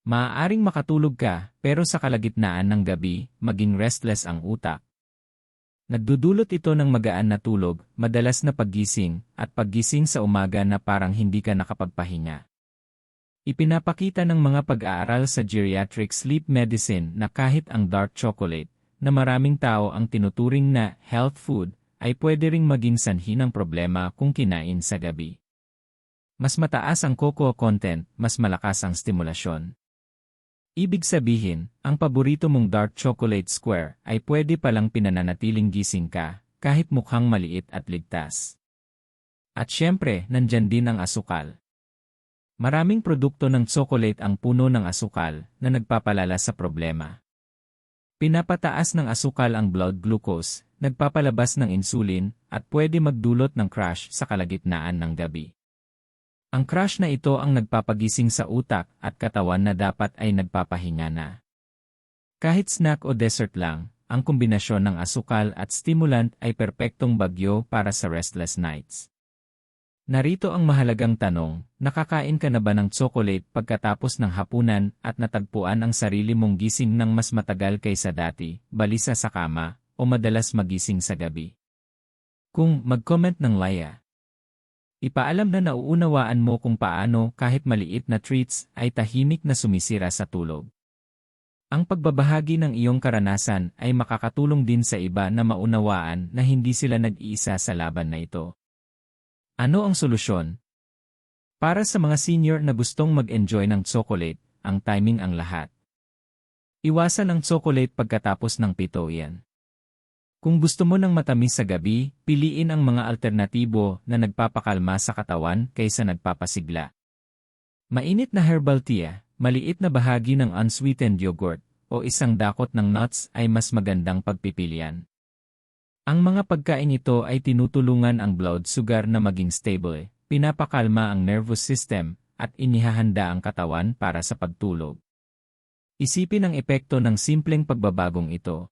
Maaaring makatulog ka, pero sa kalagitnaan ng gabi, maging restless ang utak. Nagdudulot ito ng magaan na tulog, madalas na paggising, at paggising sa umaga na parang hindi ka nakapagpahinga. Ipinapakita ng mga pag-aaral sa geriatric sleep medicine na kahit ang dark chocolate, na maraming tao ang tinuturing na health food, ay pwede ring maging sanhi ng problema kung kinain sa gabi. Mas mataas ang cocoa content, mas malakas ang stimulasyon. Ibig sabihin, ang paborito mong dark chocolate square ay pwede palang pinananatiling gising ka, kahit mukhang maliit at ligtas. At syempre, nandyan din ang asukal. Maraming produkto ng chocolate ang puno ng asukal na nagpapalala sa problema. Pinapataas ng asukal ang blood glucose, nagpapalabas ng insulin, at pwede magdulot ng crash sa kalagitnaan ng gabi. Ang crash na ito ang nagpapagising sa utak at katawan na dapat ay nagpapahinga na. Kahit snack o dessert lang, ang kombinasyon ng asukal at stimulant ay perpektong bagyo para sa restless nights. Narito ang mahalagang tanong, nakakain ka na ba ng chocolate pagkatapos ng hapunan at natagpuan ang sarili mong gising ng mas matagal kaysa dati, balisa sa kama, o madalas magising sa gabi? Kung mag-comment ng Laya. Ipaalam na nauunawaan mo kung paano kahit maliit na treats ay tahimik na sumisira sa tulog. Ang pagbabahagi ng iyong karanasan ay makakatulong din sa iba na maunawaan na hindi sila nag-iisa sa laban na ito. Ano ang solusyon? Para sa mga senior na gustong mag-enjoy ng chocolate, ang timing ang lahat. Iwasan ang chocolate pagkatapos ng 7 AM. Kung gusto mo ng matamis sa gabi, piliin ang mga alternatibo na nagpapakalma sa katawan kaysa nagpapasigla. Mainit na herbal tea, maliit na bahagi ng unsweetened yogurt, o isang dakot ng nuts ay mas magandang pagpipilian. Ang mga pagkain ito ay tinutulungan ang blood sugar na maging stable, pinapakalma ang nervous system, at inihahanda ang katawan para sa pagtulog. Isipin ang epekto ng simpleng pagbabagong ito.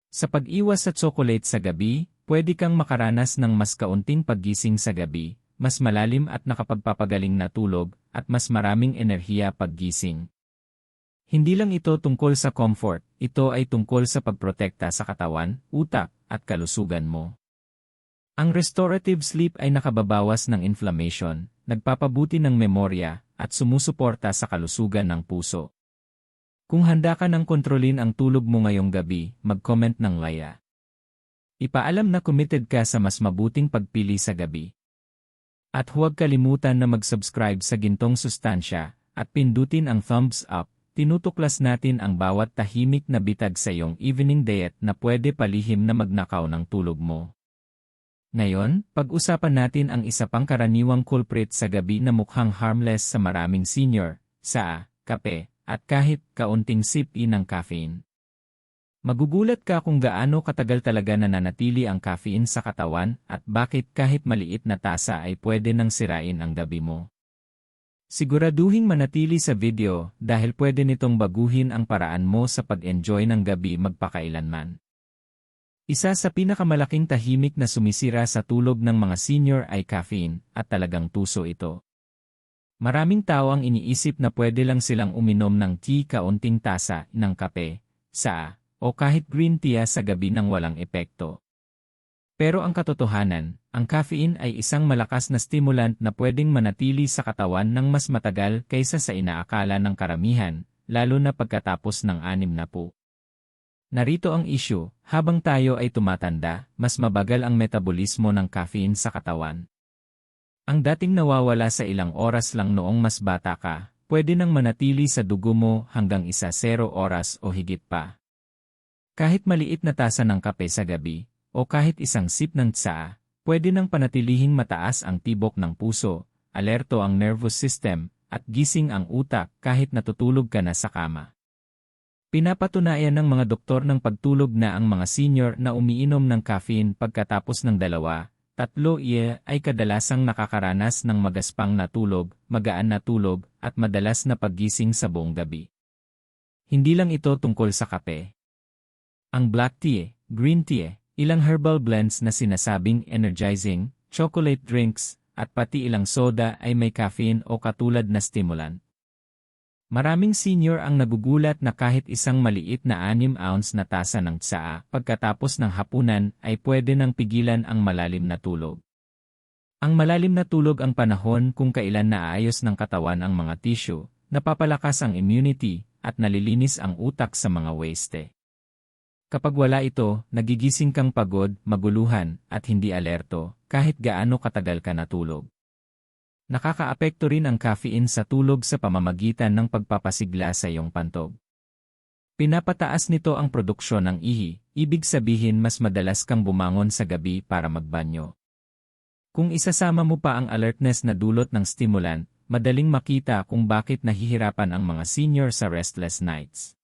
Sa pag-iwas sa chocolate sa gabi, pwede kang makaranas ng mas kaunting paggising sa gabi, mas malalim at nakapagpapagaling na tulog, at mas maraming enerhiya paggising. Hindi lang ito tungkol sa comfort, ito ay tungkol sa pagprotekta sa katawan, utak, at kalusugan mo. Ang restorative sleep ay nakababawas ng inflammation, nagpapabuti ng memorya, at sumusuporta sa kalusugan ng puso. Kung handa ka ng kontrolin ang tulog mo ngayong gabi, mag-comment ng Laya. Ipaalam na committed ka sa mas mabuting pagpili sa gabi. At huwag kalimutan na mag-subscribe sa Gintong Sustansya at pindutin ang thumbs up. Tinutuklas natin ang bawat tahimik na bitag sa iyong evening diet na pwede palihim na magnakaw ng tulog mo. Ngayon, pag-usapan natin ang isa pang karaniwang culprit sa gabi na mukhang harmless sa maraming senior, sa kape, at kahit kaunting sip-in ng caffeine. Magugulat ka kung gaano katagal talaga nananatili ang caffeine sa katawan at bakit kahit maliit na tasa ay pwede nang sirain ang gabi mo. Siguraduhing manatili sa video dahil pwede nitong baguhin ang paraan mo sa pag-enjoy ng gabi magpakailanman. Isa sa pinakamalaking tahimik na sumisira sa tulog ng mga senior ay caffeine at talagang tuso ito. Maraming tao ang iniisip na pwede lang silang uminom ng tea kaunting tasa ng kape, o kahit green tea sa gabi nang walang epekto. Pero ang katotohanan, ang caffeine ay isang malakas na stimulant na pwedeng manatili sa katawan ng mas matagal kaysa sa inaakala ng karamihan, lalo na pagkatapos ng 60. Narito ang issue, habang tayo ay tumatanda, mas mabagal ang metabolismo ng caffeine sa katawan. Ang dating nawawala sa ilang oras lang noong mas bata ka, pwede nang manatili sa dugo mo hanggang 10 oras o higit pa. Kahit maliit na tasa ng kape sa gabi, o kahit isang sip ng tsaa, pwede nang panatilihing mataas ang tibok ng puso, alerto ang nervous system, at gising ang utak kahit natutulog ka na sa kama. Pinapatunayan ng mga doktor ng pagtulog na ang mga senior na umiinom ng caffeine pagkatapos ng 2-3 ay kadalasang nakakaranas ng magaspang na tulog, magaan na tulog, at madalas na paggising sa buong gabi. Hindi lang ito tungkol sa kape. Ang black tea, green tea, ilang herbal blends na sinasabing energizing, chocolate drinks, at pati ilang soda ay may caffeine o katulad na stimulant. Maraming senior ang nagugulat na kahit isang maliit na 6-ounce na tasa ng tsaa pagkatapos ng hapunan ay pwede nang pigilan ang malalim na tulog. Ang malalim na tulog ang panahon kung kailan naayos ng katawan ang mga tissue, napapalakas ang immunity, at nalilinis ang utak sa mga waste. Kapag wala ito, nagigising kang pagod, maguluhan, at hindi alerto, kahit gaano katagal ka natulog. Nakakaapekto rin ang caffeine sa tulog sa pamamagitan ng pagpapasigla sa iyong pantog. Pinapataas nito ang produksyon ng ihi, ibig sabihin mas madalas kang bumangon sa gabi para magbanyo. Kung isasama mo pa ang alertness na dulot ng stimulant, madaling makita kung bakit nahihirapan ang mga senior sa restless nights.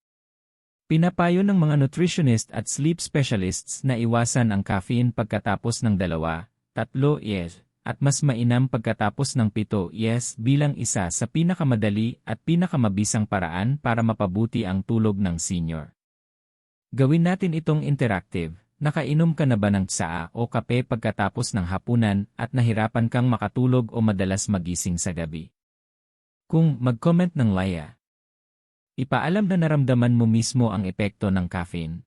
Pinapayo ng mga nutritionist at sleep specialists na iwasan ang caffeine pagkatapos ng 2-3 years at mas mainam pagkatapos ng 7 years bilang isa sa pinakamadali at pinakamabisang paraan para mapabuti ang tulog ng senior. Gawin natin itong interactive. Nakainom ka na ba ng tsaa o kape pagkatapos ng hapunan at nahirapan kang makatulog o madalas magising sa gabi? Kung mag-comment ng Laya. Ipaalam na naramdaman mo mismo ang epekto ng caffeine.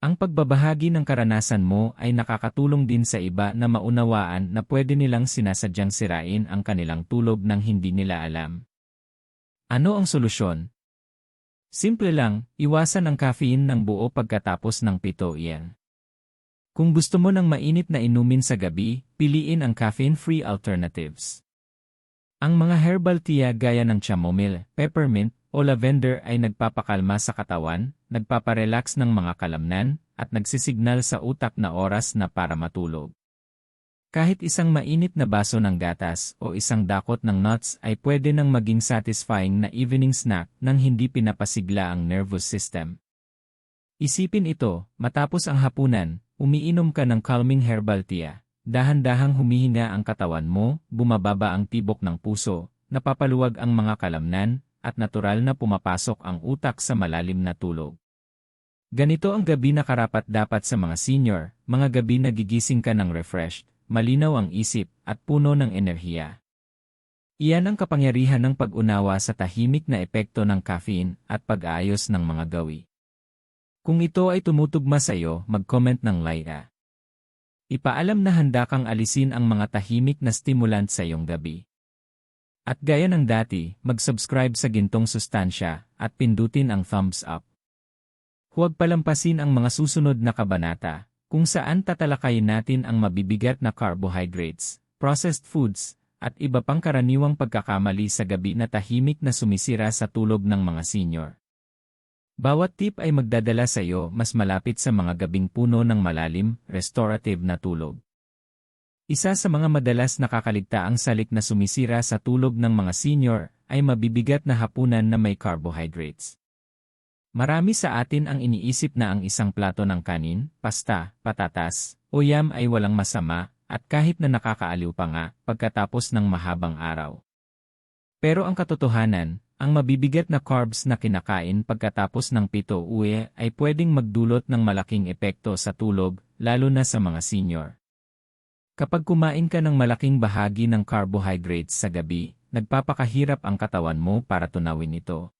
Ang pagbabahagi ng karanasan mo ay nakakatulong din sa iba na maunawaan na pwede nilang sinasadyang sirain ang kanilang tulog nang hindi nila alam. Ano ang solusyon? Simple lang, iwasan ang caffeine ng buo pagkatapos ng 7 yan. Kung gusto mo ng mainit na inumin sa gabi, piliin ang caffeine-free alternatives. Ang mga herbal tea gaya ng chamomile, peppermint, o lavender ay nagpapakalma sa katawan, nagpaparelax ng mga kalamnan, at nagsisignal sa utak na oras na para matulog. Kahit isang mainit na baso ng gatas o isang dakot ng nuts ay pwede nang maging satisfying na evening snack nang hindi pinapasigla ang nervous system. Isipin ito, matapos ang hapunan, umiinom ka ng calming herbal tea. Dahan-dahang humihinga ang katawan mo, bumababa ang tibok ng puso, napapaluwag ang mga kalamnan, at natural na pumapasok ang utak sa malalim na tulog. Ganito ang gabi na karapat-dapat sa mga senior, mga gabi na gigising ka ng refreshed, malinaw ang isip, at puno ng enerhiya. Iyan ang kapangyarihan ng pag-unawa sa tahimik na epekto ng caffeine at pag-aayos ng mga gawi. Kung ito ay tumutugma sa iyo, mag-comment ng Laya. Ipaalam na handa kang alisin ang mga tahimik na stimulant sa iyong gabi. At gaya ng dati, mag-subscribe sa Gintong Sustansya at pindutin ang thumbs up. Huwag palampasin ang mga susunod na kabanata kung saan tatalakayin natin ang mabibigat na carbohydrates, processed foods, at iba pang karaniwang pagkakamali sa gabi na tahimik na sumisira sa tulog ng mga senior. Bawat tip ay magdadala sa iyo mas malapit sa mga gabing puno ng malalim, restorative na tulog. Isa sa mga madalas nakakaligtaang salik na sumisira sa tulog ng mga senior ay mabibigat na hapunan na may carbohydrates. Marami sa atin ang iniisip na ang isang plato ng kanin, pasta, patatas, o yam ay walang masama, at kahit na nakakaaliw pa nga pagkatapos ng mahabang araw. Pero ang katotohanan, ang mabibigat na carbs na kinakain pagkatapos ng 7 uwi ay pwedeng magdulot ng malaking epekto sa tulog, lalo na sa mga senior. Kapag kumain ka ng malaking bahagi ng carbohydrates sa gabi, nagpapakahirap ang katawan mo para tunawin ito.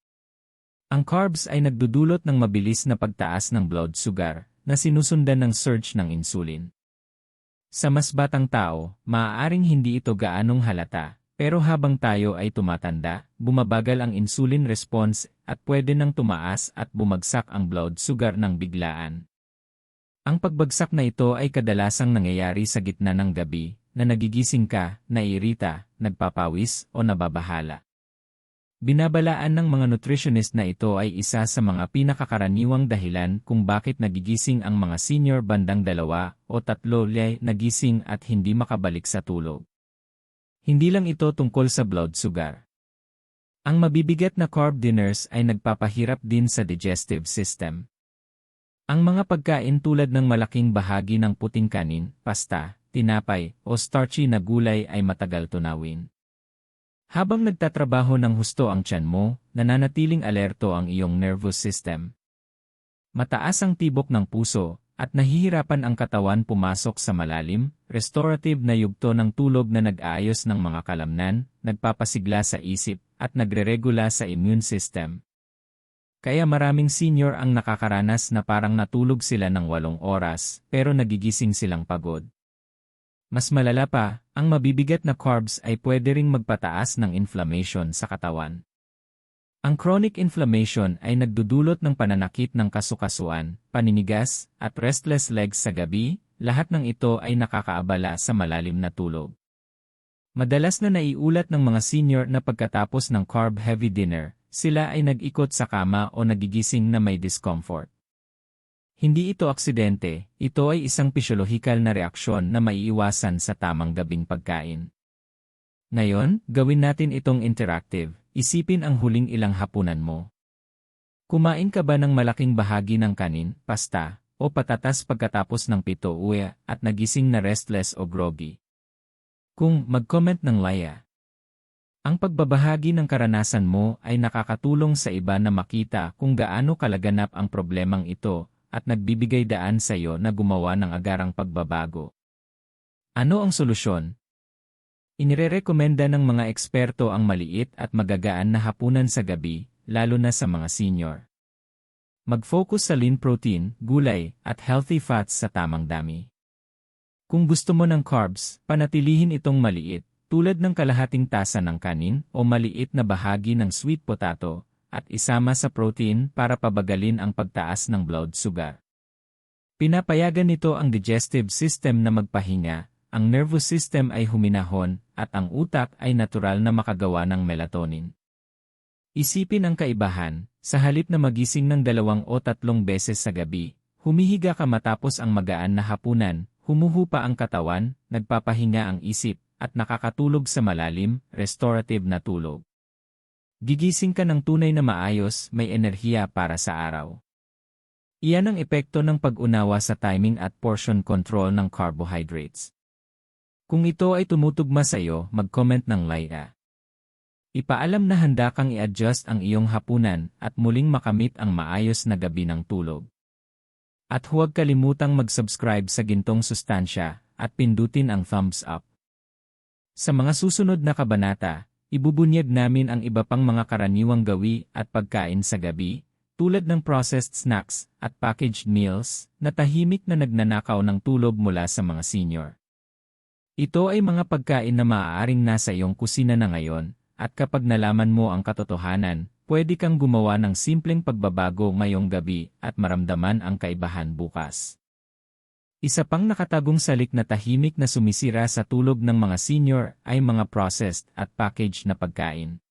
Ang carbs ay nagdudulot ng mabilis na pagtaas ng blood sugar, na sinusundan ng surge ng insulin. Sa mas batang tao, maaaring hindi ito gaanong halata, pero habang tayo ay tumatanda, bumabagal ang insulin response at pwede nang tumaas at bumagsak ang blood sugar ng biglaan. Ang pagbagsak na ito ay kadalasang nangyayari sa gitna ng gabi, na nagigising ka, naiirita, nagpapawis o nababahala. Binabalaan ng mga nutritionist na ito ay isa sa mga pinakakaraniwang dahilan kung bakit nagigising ang mga senior bandang 2 o 3 nagising at hindi makabalik sa tulog. Hindi lang ito tungkol sa blood sugar. Ang mabibigat na carb dinners ay nagpapahirap din sa digestive system. Ang mga pagkain tulad ng malaking bahagi ng puting kanin, pasta, tinapay, o starchy na gulay ay matagal tunawin. Habang nagtatrabaho ng husto ang tiyan mo, nananatiling alerto ang iyong nervous system. Mataas ang tibok ng puso, at nahihirapan ang katawan pumasok sa malalim, restorative na yugto ng tulog na nag-aayos ng mga kalamnan, nagpapasigla sa isip, at nagreregula sa immune system. Kaya maraming senior ang nakakaranas na parang natulog sila ng 8 oras, pero nagigising silang pagod. Mas malala pa, ang mabibigat na carbs ay pwede ring magpataas ng inflammation sa katawan. Ang chronic inflammation ay nagdudulot ng pananakit ng kasukasuan, paninigas, at restless legs sa gabi, lahat ng ito ay nakakaabala sa malalim na tulog. Madalas na naiulat ng mga senior na pagkatapos ng carb-heavy dinner, sila ay nag-ikot sa kama o nagigising na may discomfort. Hindi ito aksidente, ito ay isang pisyolohikal na reaksyon na maiiwasan sa tamang gabing pagkain. Ngayon, gawin natin itong interactive, isipin ang huling ilang hapunan mo. Kumain ka ba ng malaking bahagi ng kanin, pasta, o patatas pagkatapos ng 7 uwi at nagising na restless o groggy? Kung mag-comment ng laya. Ang pagbabahagi ng karanasan mo ay nakakatulong sa iba na makita kung gaano kalaganap ang problemang ito at nagbibigay daan sa iyo na gumawa ng agarang pagbabago. Ano ang solusyon? Inirerekomenda ng mga eksperto ang maliit at magagaan na hapunan sa gabi, lalo na sa mga senior. Mag-focus sa lean protein, gulay, at healthy fats sa tamang dami. Kung gusto mo ng carbs, panatilihin itong maliit, tulad ng kalahating tasa ng kanin o maliit na bahagi ng sweet potato, at isama sa protein para pabagalin ang pagtaas ng blood sugar. Pinapayagan nito ang digestive system na magpahinga, ang nervous system ay huminahon, at ang utak ay natural na makagawa ng melatonin. Isipin ang kaibahan, sa halip na magising ng 2 o 3 beses sa gabi, humihiga ka matapos ang magaan na hapunan, humuhupa ang katawan, nagpapahinga ang isip, at nakakatulog sa malalim, restorative na tulog. Gigising ka ng tunay na maayos, may enerhiya para sa araw. Iyan ang epekto ng pag-unawa sa timing at portion control ng carbohydrates. Kung ito ay tumutugma sa iyo, mag-comment ng laya. Ipaalam na handa kang i-adjust ang iyong hapunan at muling makamit ang maayos na gabi ng tulog. At huwag kalimutang mag-subscribe sa Gintong Sustansya at pindutin ang thumbs up. Sa mga susunod na kabanata, ibubunyag namin ang iba pang mga karaniwang gawi at pagkain sa gabi, tulad ng processed snacks at packaged meals na tahimik na nagnanakaw ng tulog mula sa mga senior. Ito ay mga pagkain na maaaring nasa iyong kusina na ngayon, at kapag nalaman mo ang katotohanan, pwede kang gumawa ng simpleng pagbabago ngayong gabi at maramdaman ang kaibahan bukas. Isa pang nakatagong salik na tahimik na sumisira sa tulog ng mga senior ay mga processed at packaged na pagkain.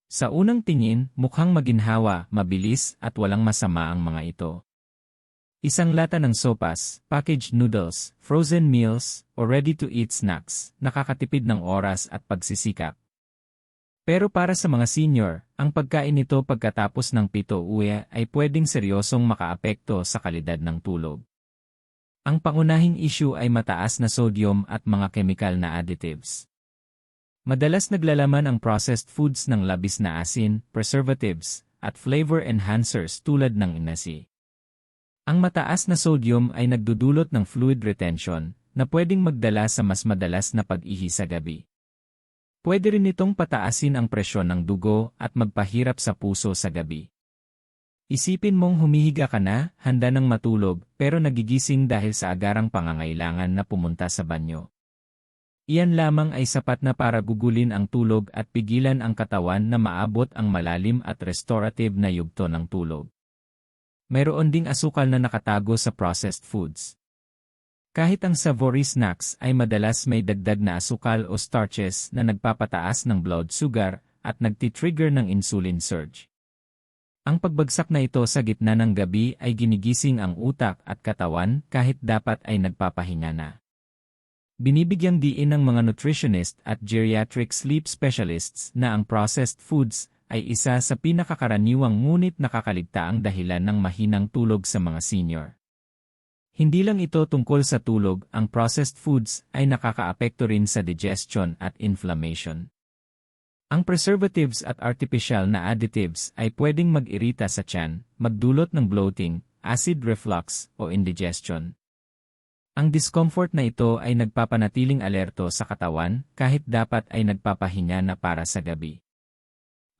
Sa unang tingin, mukhang maginhawa, mabilis at walang masama ang mga ito. Isang lata ng sopas, packaged noodles, frozen meals, o ready-to-eat snacks, nakakatipid ng oras at pagsisikap. Pero para sa mga senior, ang pagkain nito pagkatapos ng 7 uwi ay pwedeng seryosong makaapekto sa kalidad ng tulog. Ang pangunahing issue ay mataas na sodium at mga chemical na additives. Madalas naglalaman ang processed foods ng labis na asin, preservatives, at flavor enhancers tulad ng inasi. Ang mataas na sodium ay nagdudulot ng fluid retention na pwedeng magdala sa mas madalas na pag-ihi sa gabi. Pwede rin itong pataasin ang presyon ng dugo at magpahirap sa puso sa gabi. Isipin mong humihiga ka na, handa ng matulog, pero nagigising dahil sa agarang pangangailangan na pumunta sa banyo. Iyan lamang ay sapat na para gugulin ang tulog at pigilan ang katawan na maabot ang malalim at restorative na yugto ng tulog. Mayroon ding asukal na nakatago sa processed foods. Kahit ang savory snacks ay madalas may dagdag na asukal o starches na nagpapataas ng blood sugar at nagtitrigger ng insulin surge. Ang pagbagsak na ito sa gitna ng gabi ay ginigising ang utak at katawan kahit dapat ay nagpapahinga na. Binibigyang diin ng mga nutritionist at geriatric sleep specialists na ang processed foods ay isa sa pinakakaraniwang ngunit nakakaligtaang dahilan ng mahinang tulog sa mga senior. Hindi lang ito tungkol sa tulog, ang processed foods ay nakakaapekto rin sa digestion at inflammation. Ang preservatives at artificial na additives ay pwedeng mag-irita sa tiyan, magdulot ng bloating, acid reflux o indigestion. Ang discomfort na ito ay nagpapanatiling alerto sa katawan kahit dapat ay nagpapahinga na para sa gabi.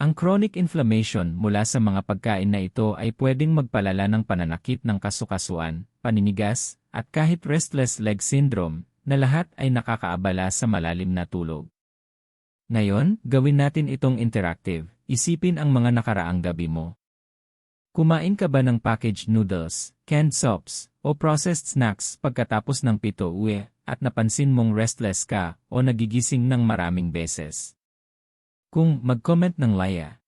Ang chronic inflammation mula sa mga pagkain na ito ay pwedeng magpalala ng pananakit ng kasukasuan, paninigas, at kahit restless leg syndrome, na lahat ay nakakaabala sa malalim na tulog. Ngayon, gawin natin itong interactive. Isipin ang mga nakaraang gabi mo. Kumain ka ba ng packaged noodles, canned soups, o processed snacks pagkatapos ng 7 uwi at napansin mong restless ka o nagigising ng maraming beses? Kung mag-comment ng laya.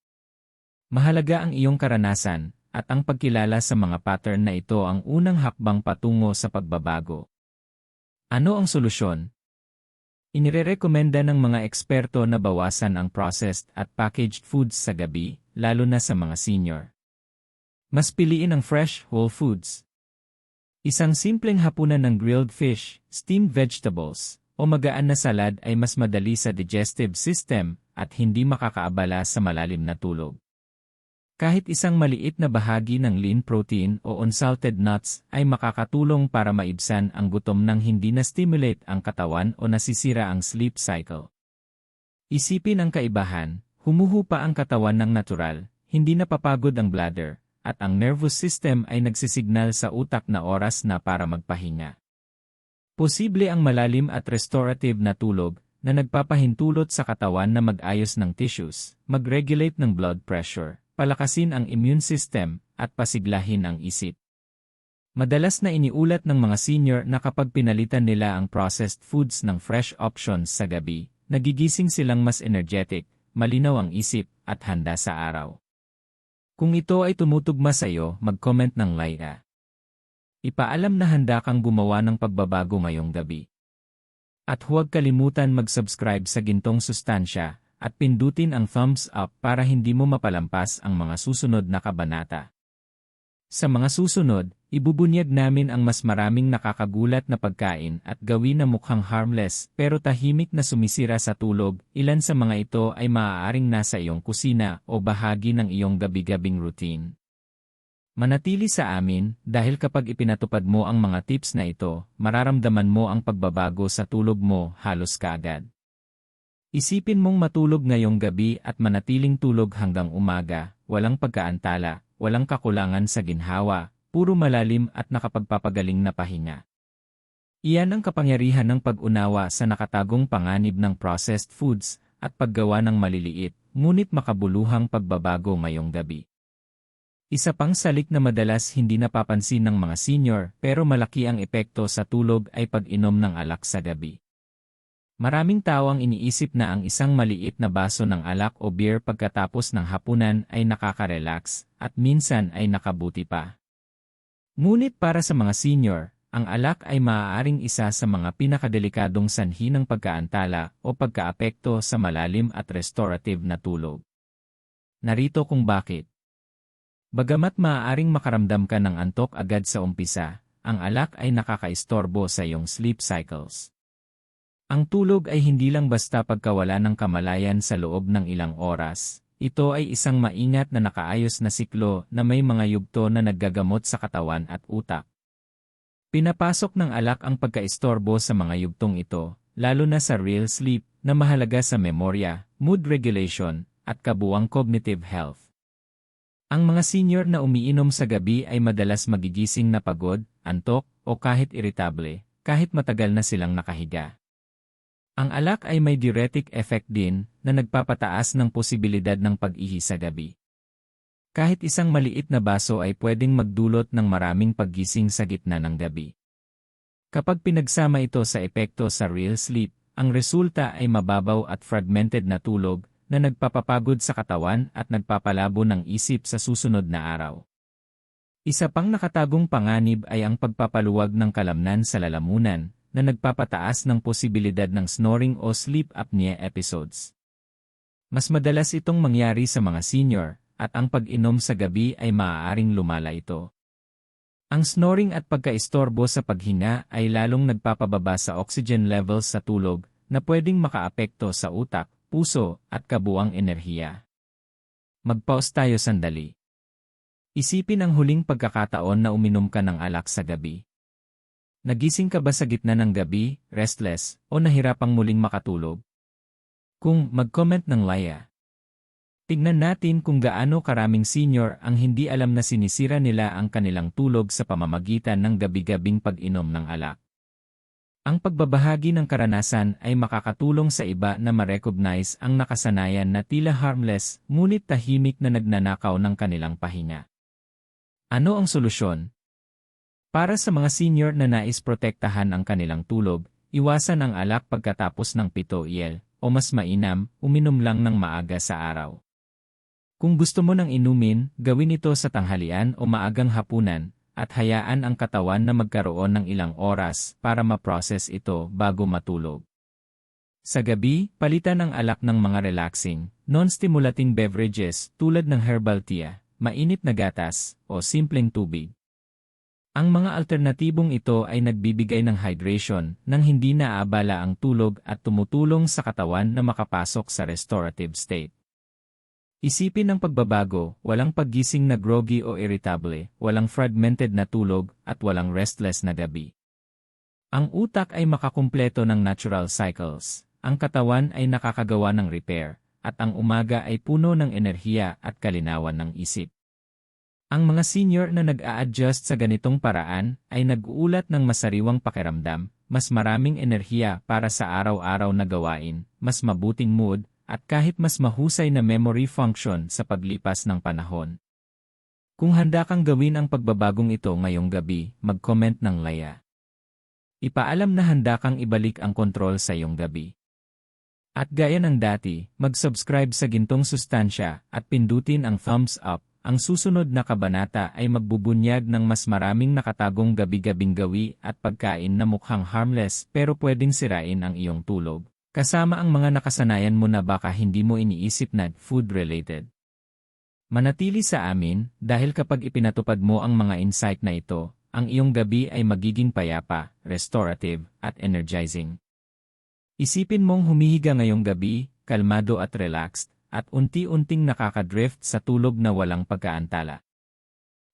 Mahalaga ang iyong karanasan at ang pagkilala sa mga pattern na ito ang unang hakbang patungo sa pagbabago. Ano ang solusyon? Inirerekomenda ng mga eksperto na bawasan ang processed at packaged foods sa gabi, lalo na sa mga senior. Mas piliin ang fresh, whole foods. Isang simpleng hapunan ng grilled fish, steamed vegetables, o magaan na salad ay mas madali sa digestive system at hindi makakaabala sa malalim na tulog. Kahit isang maliit na bahagi ng lean protein o unsalted nuts ay makakatulong para maibsan ang gutom nang hindi na-stimulate ang katawan o nasisira ang sleep cycle. Isipin ang kaibahan, humuhupa ang katawan ng natural, hindi napapagod ang bladder, at ang nervous system ay nagsisignal sa utak na oras na para magpahinga. Posible ang malalim at restorative na tulog na nagpapahintulot sa katawan na mag-ayos ng tissues, mag-regulate ng blood pressure, palakasin ang immune system, at pasiglahin ang isip. Madalas na iniulat ng mga senior na kapag pinalitan nila ang processed foods ng fresh options sa gabi, nagigising silang mas energetic, malinaw ang isip, at handa sa araw. Kung ito ay tumutugma sa iyo, mag-comment ng like. Ipaalam na handa kang gumawa ng pagbabago ngayong gabi. At huwag kalimutan mag-subscribe sa Gintong Sustansya at pindutin ang thumbs up para hindi mo mapalampas ang mga susunod na kabanata. Sa mga susunod, ibubunyag namin ang mas maraming nakakagulat na pagkain at gawin na mukhang harmless pero tahimik na sumisira sa tulog. Ilan sa mga ito ay maaaring nasa iyong kusina o bahagi ng iyong gabi-gabing routine. Manatili sa amin dahil kapag ipinatupad mo ang mga tips na ito, mararamdaman mo ang pagbabago sa tulog mo halos kaagad. Isipin mong matulog ngayong gabi at manatiling tulog hanggang umaga, walang pagkaantala, walang kakulangan sa ginhawa, puro malalim at nakapagpapagaling na pahinga. Iyan ang kapangyarihan ng pag-unawa sa nakatagong panganib ng processed foods at paggawa ng maliliit, ngunit makabuluhang pagbabago ngayong gabi. Isa pang salik na madalas hindi napapansin ng mga senior pero malaki ang epekto sa tulog ay pag-inom ng alak sa gabi. Maraming tao ang iniisip na ang isang maliit na baso ng alak o beer pagkatapos ng hapunan ay nakaka-relax at minsan ay nakabuti pa. Ngunit para sa mga senior, ang alak ay maaaring isa sa mga pinakadelikadong sanhi ng pagkaantala o pagkaapekto sa malalim at restorative na tulog. Narito kung bakit. Bagamat maaaring makaramdam ka ng antok agad sa umpisa, ang alak ay nakakaistorbo sa iyong sleep cycles. Ang tulog ay hindi lang basta pagkawala ng kamalayan sa loob ng ilang oras. Ito ay isang maingat na nakaayos na siklo na may mga yugto na naggagamot sa katawan at utak. Pinapasok ng alak ang pagkaistorbo sa mga yugtong ito, lalo na sa REM sleep na mahalaga sa memorya, mood regulation, at kabuuang cognitive health. Ang mga senior na umiinom sa gabi ay madalas magigising na pagod, antok, o kahit iritable, kahit matagal na silang nakahiga. Ang alak ay may diuretic effect din na nagpapataas ng posibilidad ng pag-ihi sa gabi. Kahit isang maliit na baso ay pwedeng magdulot ng maraming paggising sa gitna ng gabi. Kapag pinagsama ito sa epekto sa REM sleep, ang resulta ay mababaw at fragmented na tulog, na nagpapapagod sa katawan at nagpapalabo ng isip sa susunod na araw. Isa pang nakatagong panganib ay ang pagpapaluwag ng kalamnan sa lalamunan, na nagpapataas ng posibilidad ng snoring o sleep apnea episodes. Mas madalas itong mangyari sa mga senior, at ang pag-inom sa gabi ay maaaring lumala ito. Ang snoring at pagkaistorbo sa paghinga ay lalong nagpapababa sa oxygen levels sa tulog, na pwedeng makaapekto sa utak, puso, at kabuuang enerhiya. Mag-pause tayo sandali. Isipin ang huling pagkakataon na uminom ka ng alak sa gabi. Nagising ka ba sa gitna ng gabi, restless, o nahirapang muling makatulog? Kung mag-comment ng laya. Tignan natin kung gaano karaming senior ang hindi alam na sinisira nila ang kanilang tulog sa pamamagitan ng gabi-gabing pag-inom ng alak. Ang pagbabahagi ng karanasan ay makakatulong sa iba na ma-recognize ang nakasanayan na tila harmless, ngunit tahimik na nagnanakaw ng kanilang pahinga. Ano ang solusyon? Para sa mga senior na nais protektahan ang kanilang tulog, iwasan ang alak pagkatapos ng 7 p.m. o mas mainam, uminom lang ng maaga sa araw. Kung gusto mo nang inumin, gawin ito sa tanghalian o maagang hapunan, at hayaan ang katawan na magkaroon ng ilang oras para ma-process ito bago matulog. Sa gabi, palitan ang alak ng mga relaxing, non-stimulating beverages tulad ng herbal tea, mainit na gatas, o simpleng tubig. Ang mga alternatibong ito ay nagbibigay ng hydration nang hindi naaabala ang tulog at tumutulong sa katawan na makapasok sa restorative state. Isipin ang pagbabago, walang paggising na groggy o irritable, walang fragmented na tulog, at walang restless na gabi. Ang utak ay makakumpleto ng natural cycles, ang katawan ay nakakagawa ng repair, at ang umaga ay puno ng enerhiya at kalinawan ng isip. Ang mga senior na nag-a-adjust sa ganitong paraan ay nag-uulat ng masariwang pakiramdam, mas maraming enerhiya para sa araw-araw na gawain, mas mabuting mood, at kahit mas mahusay na memory function sa paglipas ng panahon. Kung handa kang gawin ang pagbabagong ito ngayong gabi, mag-comment ng laya. Ipaalam na handa kang ibalik ang kontrol sa iyong gabi. At gaya ng dati, mag-subscribe sa Gintong Sustansya at pindutin ang thumbs up. Ang susunod na kabanata ay magbubunyag ng mas maraming nakatagong gabi-gabing gawi at pagkain na mukhang harmless pero pwedeng sirain ang iyong tulog. Kasama ang mga nakasanayan mo na baka hindi mo iniisip na food-related. Manatili sa amin dahil kapag ipinatupad mo ang mga insight na ito, ang iyong gabi ay magiging payapa, restorative, at energizing. Isipin mong humihiga ngayong gabi, kalmado at relaxed, at unti-unting nakakadrift sa tulog na walang pagkaantala.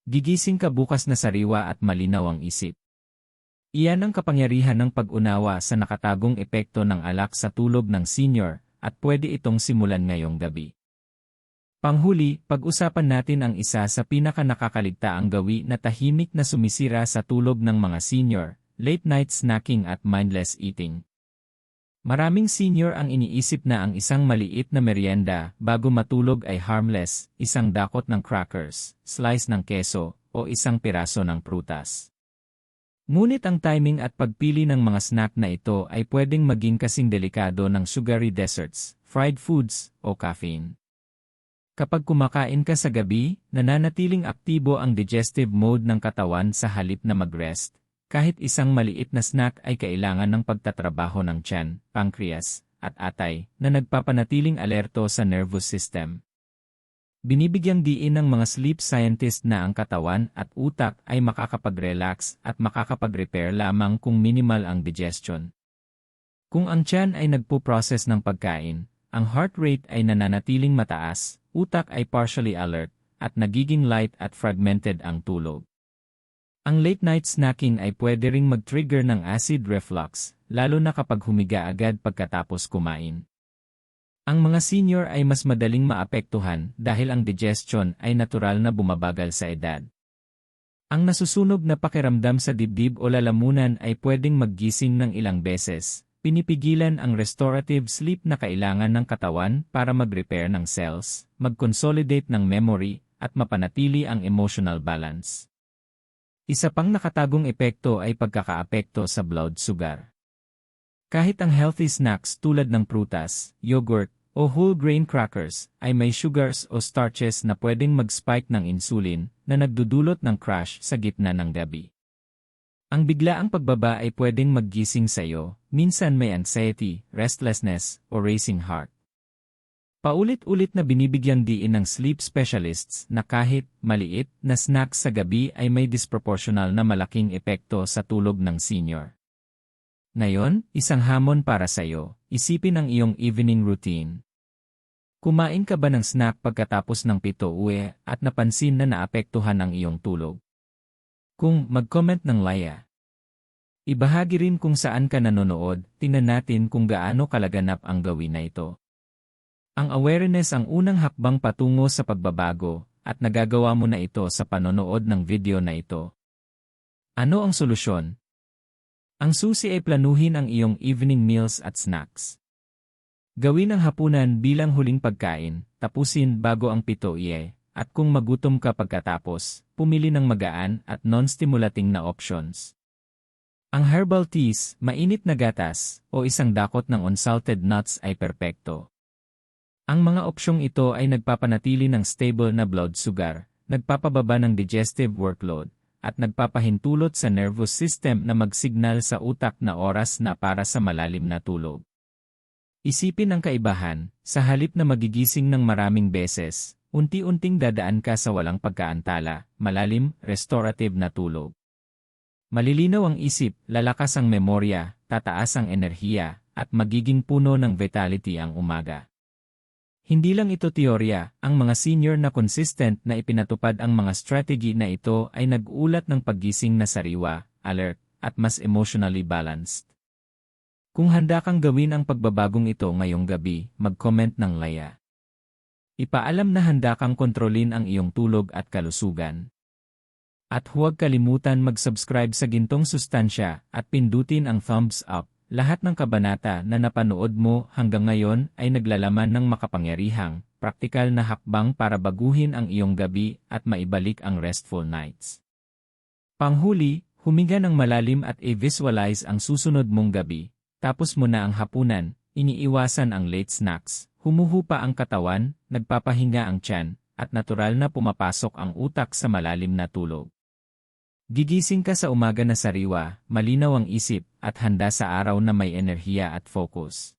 Gigising ka bukas na sariwa at malinaw ang isip. Iyan ang kapangyarihan ng pag-unawa sa nakatagong epekto ng alak sa tulog ng senior, at pwede itong simulan ngayong gabi. Panghuli, pag-usapan natin ang isa sa pinaka-nakakaligtaang gawi na tahimik na sumisira sa tulog ng mga senior, late-night snacking at mindless eating. Maraming senior ang iniisip na ang isang maliit na merienda bago matulog ay harmless, isang dakot ng crackers, slice ng keso, o isang piraso ng prutas. Ngunit ang timing at pagpili ng mga snack na ito ay pwedeng maging kasing delikado ng sugary desserts, fried foods, o caffeine. Kapag kumakain ka sa gabi, nananatiling aktibo ang digestive mode ng katawan sa halip na mag-rest. Kahit isang maliit na snack ay kailangan ng pagtatrabaho ng tiyan, pancreas, at atay, na nagpapanatiling alerto sa nervous system. Binibigyang diin ng mga sleep scientist na ang katawan at utak ay makakapag-relax at makakapag-repair lamang kung minimal ang digestion. Kung ang tiyan ay nagpo-process ng pagkain, ang heart rate ay nananatiling mataas, utak ay partially alert, at nagiging light at fragmented ang tulog. Ang late-night snacking ay pwede ring mag-trigger ng acid reflux, lalo na kapag humiga agad pagkatapos kumain. Ang mga senior ay mas madaling maapektuhan dahil ang digestion ay natural na bumabagal sa edad. Ang nasusunog na pakiramdam sa dibdib o lalamunan ay pwedeng maggising ng ilang beses. Pinipigilan ang restorative sleep na kailangan ng katawan para mag-repair ng cells, mag-consolidate ng memory, at mapanatili ang emotional balance. Isa pang nakatagong epekto ay pagkakaapekto sa blood sugar. Kahit ang healthy snacks tulad ng prutas, yogurt, o whole grain crackers ay may sugars o starches na pwedeng mag-spike ng insulin na nagdudulot ng crash sa gitna ng gabi. Ang biglaang pagbaba ay pwedeng maggising sa iyo, minsan may anxiety, restlessness, o racing heart. Paulit-ulit na binibigyang diin ng sleep specialists na kahit maliit na snacks sa gabi ay may disproportional na malaking epekto sa tulog ng senior. Ngayon, isang hamon para sa iyo, isipin ang iyong evening routine. Kumain ka ba ng snack pagkatapos ng 7 at napansin na naapektuhan ang iyong tulog? Kung mag-comment ng laya. Ibahagi rin kung saan ka nanonood, tingnan natin kung gaano kalaganap ang gawin na ito. Ang awareness ang unang hakbang patungo sa pagbabago, at nagagawa mo na ito sa panonood ng video na ito. Ano ang solusyon? Ang susi ay planuhin ang iyong evening meals at snacks. Gawin ang hapunan bilang huling pagkain, tapusin bago ang 7 at kung magutom ka pagkatapos, pumili ng magaan at non-stimulating na options. Ang herbal teas, mainit na gatas, o isang dakot ng unsalted nuts ay perpekto. Ang mga opsyong ito ay nagpapanatili ng stable na blood sugar, nagpapababa ng digestive workload, at nagpapahintulot sa nervous system na magsignal sa utak na oras na para sa malalim na tulog. Isipin ang kaibahan, sa halip na magigising ng maraming beses, unti-unting dadaan ka sa walang pagkaantala, malalim, restorative na tulog. Malilinaw ang isip, lalakas ang memorya, tataas ang enerhiya, at magiging puno ng vitality ang umaga. Hindi lang ito teorya, ang mga senior na consistent na ipinatupad ang mga strategy na ito ay nag-ulat ng paggising na sariwa, alert, at mas emotionally balanced. Kung handa kang gawin ang pagbabagong ito ngayong gabi, mag-comment ng laya. Ipaalam na handa kang kontrolin ang iyong tulog at kalusugan. At huwag kalimutan mag-subscribe sa Gintong Sustansya at pindutin ang thumbs up. Lahat ng kabanata na napanood mo hanggang ngayon ay naglalaman ng makapangyarihang, praktikal na hakbang para baguhin ang iyong gabi at maibalik ang restful nights. Panghuli, huminga ng malalim at i-visualize ang susunod mong gabi, tapos mo na ang hapunan, iniiwasan ang late snacks, humuhupa ang katawan, nagpapahinga ang tiyan, at natural na pumapasok ang utak sa malalim na tulog. Gigising ka sa umaga na sariwa, malinaw ang isip, at handa sa araw na may enerhiya at focus.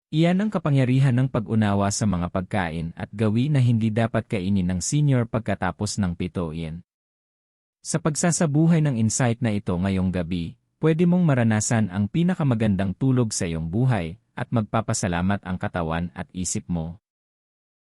Iyan ang kapangyarihan ng pag-unawa sa mga pagkain at gawi na hindi dapat kainin ng senior pagkatapos ng 7. Sa pagsasabuhay ng insight na ito ngayong gabi, pwede mong maranasan ang pinakamagandang tulog sa iyong buhay at magpapasalamat ang katawan at isip mo.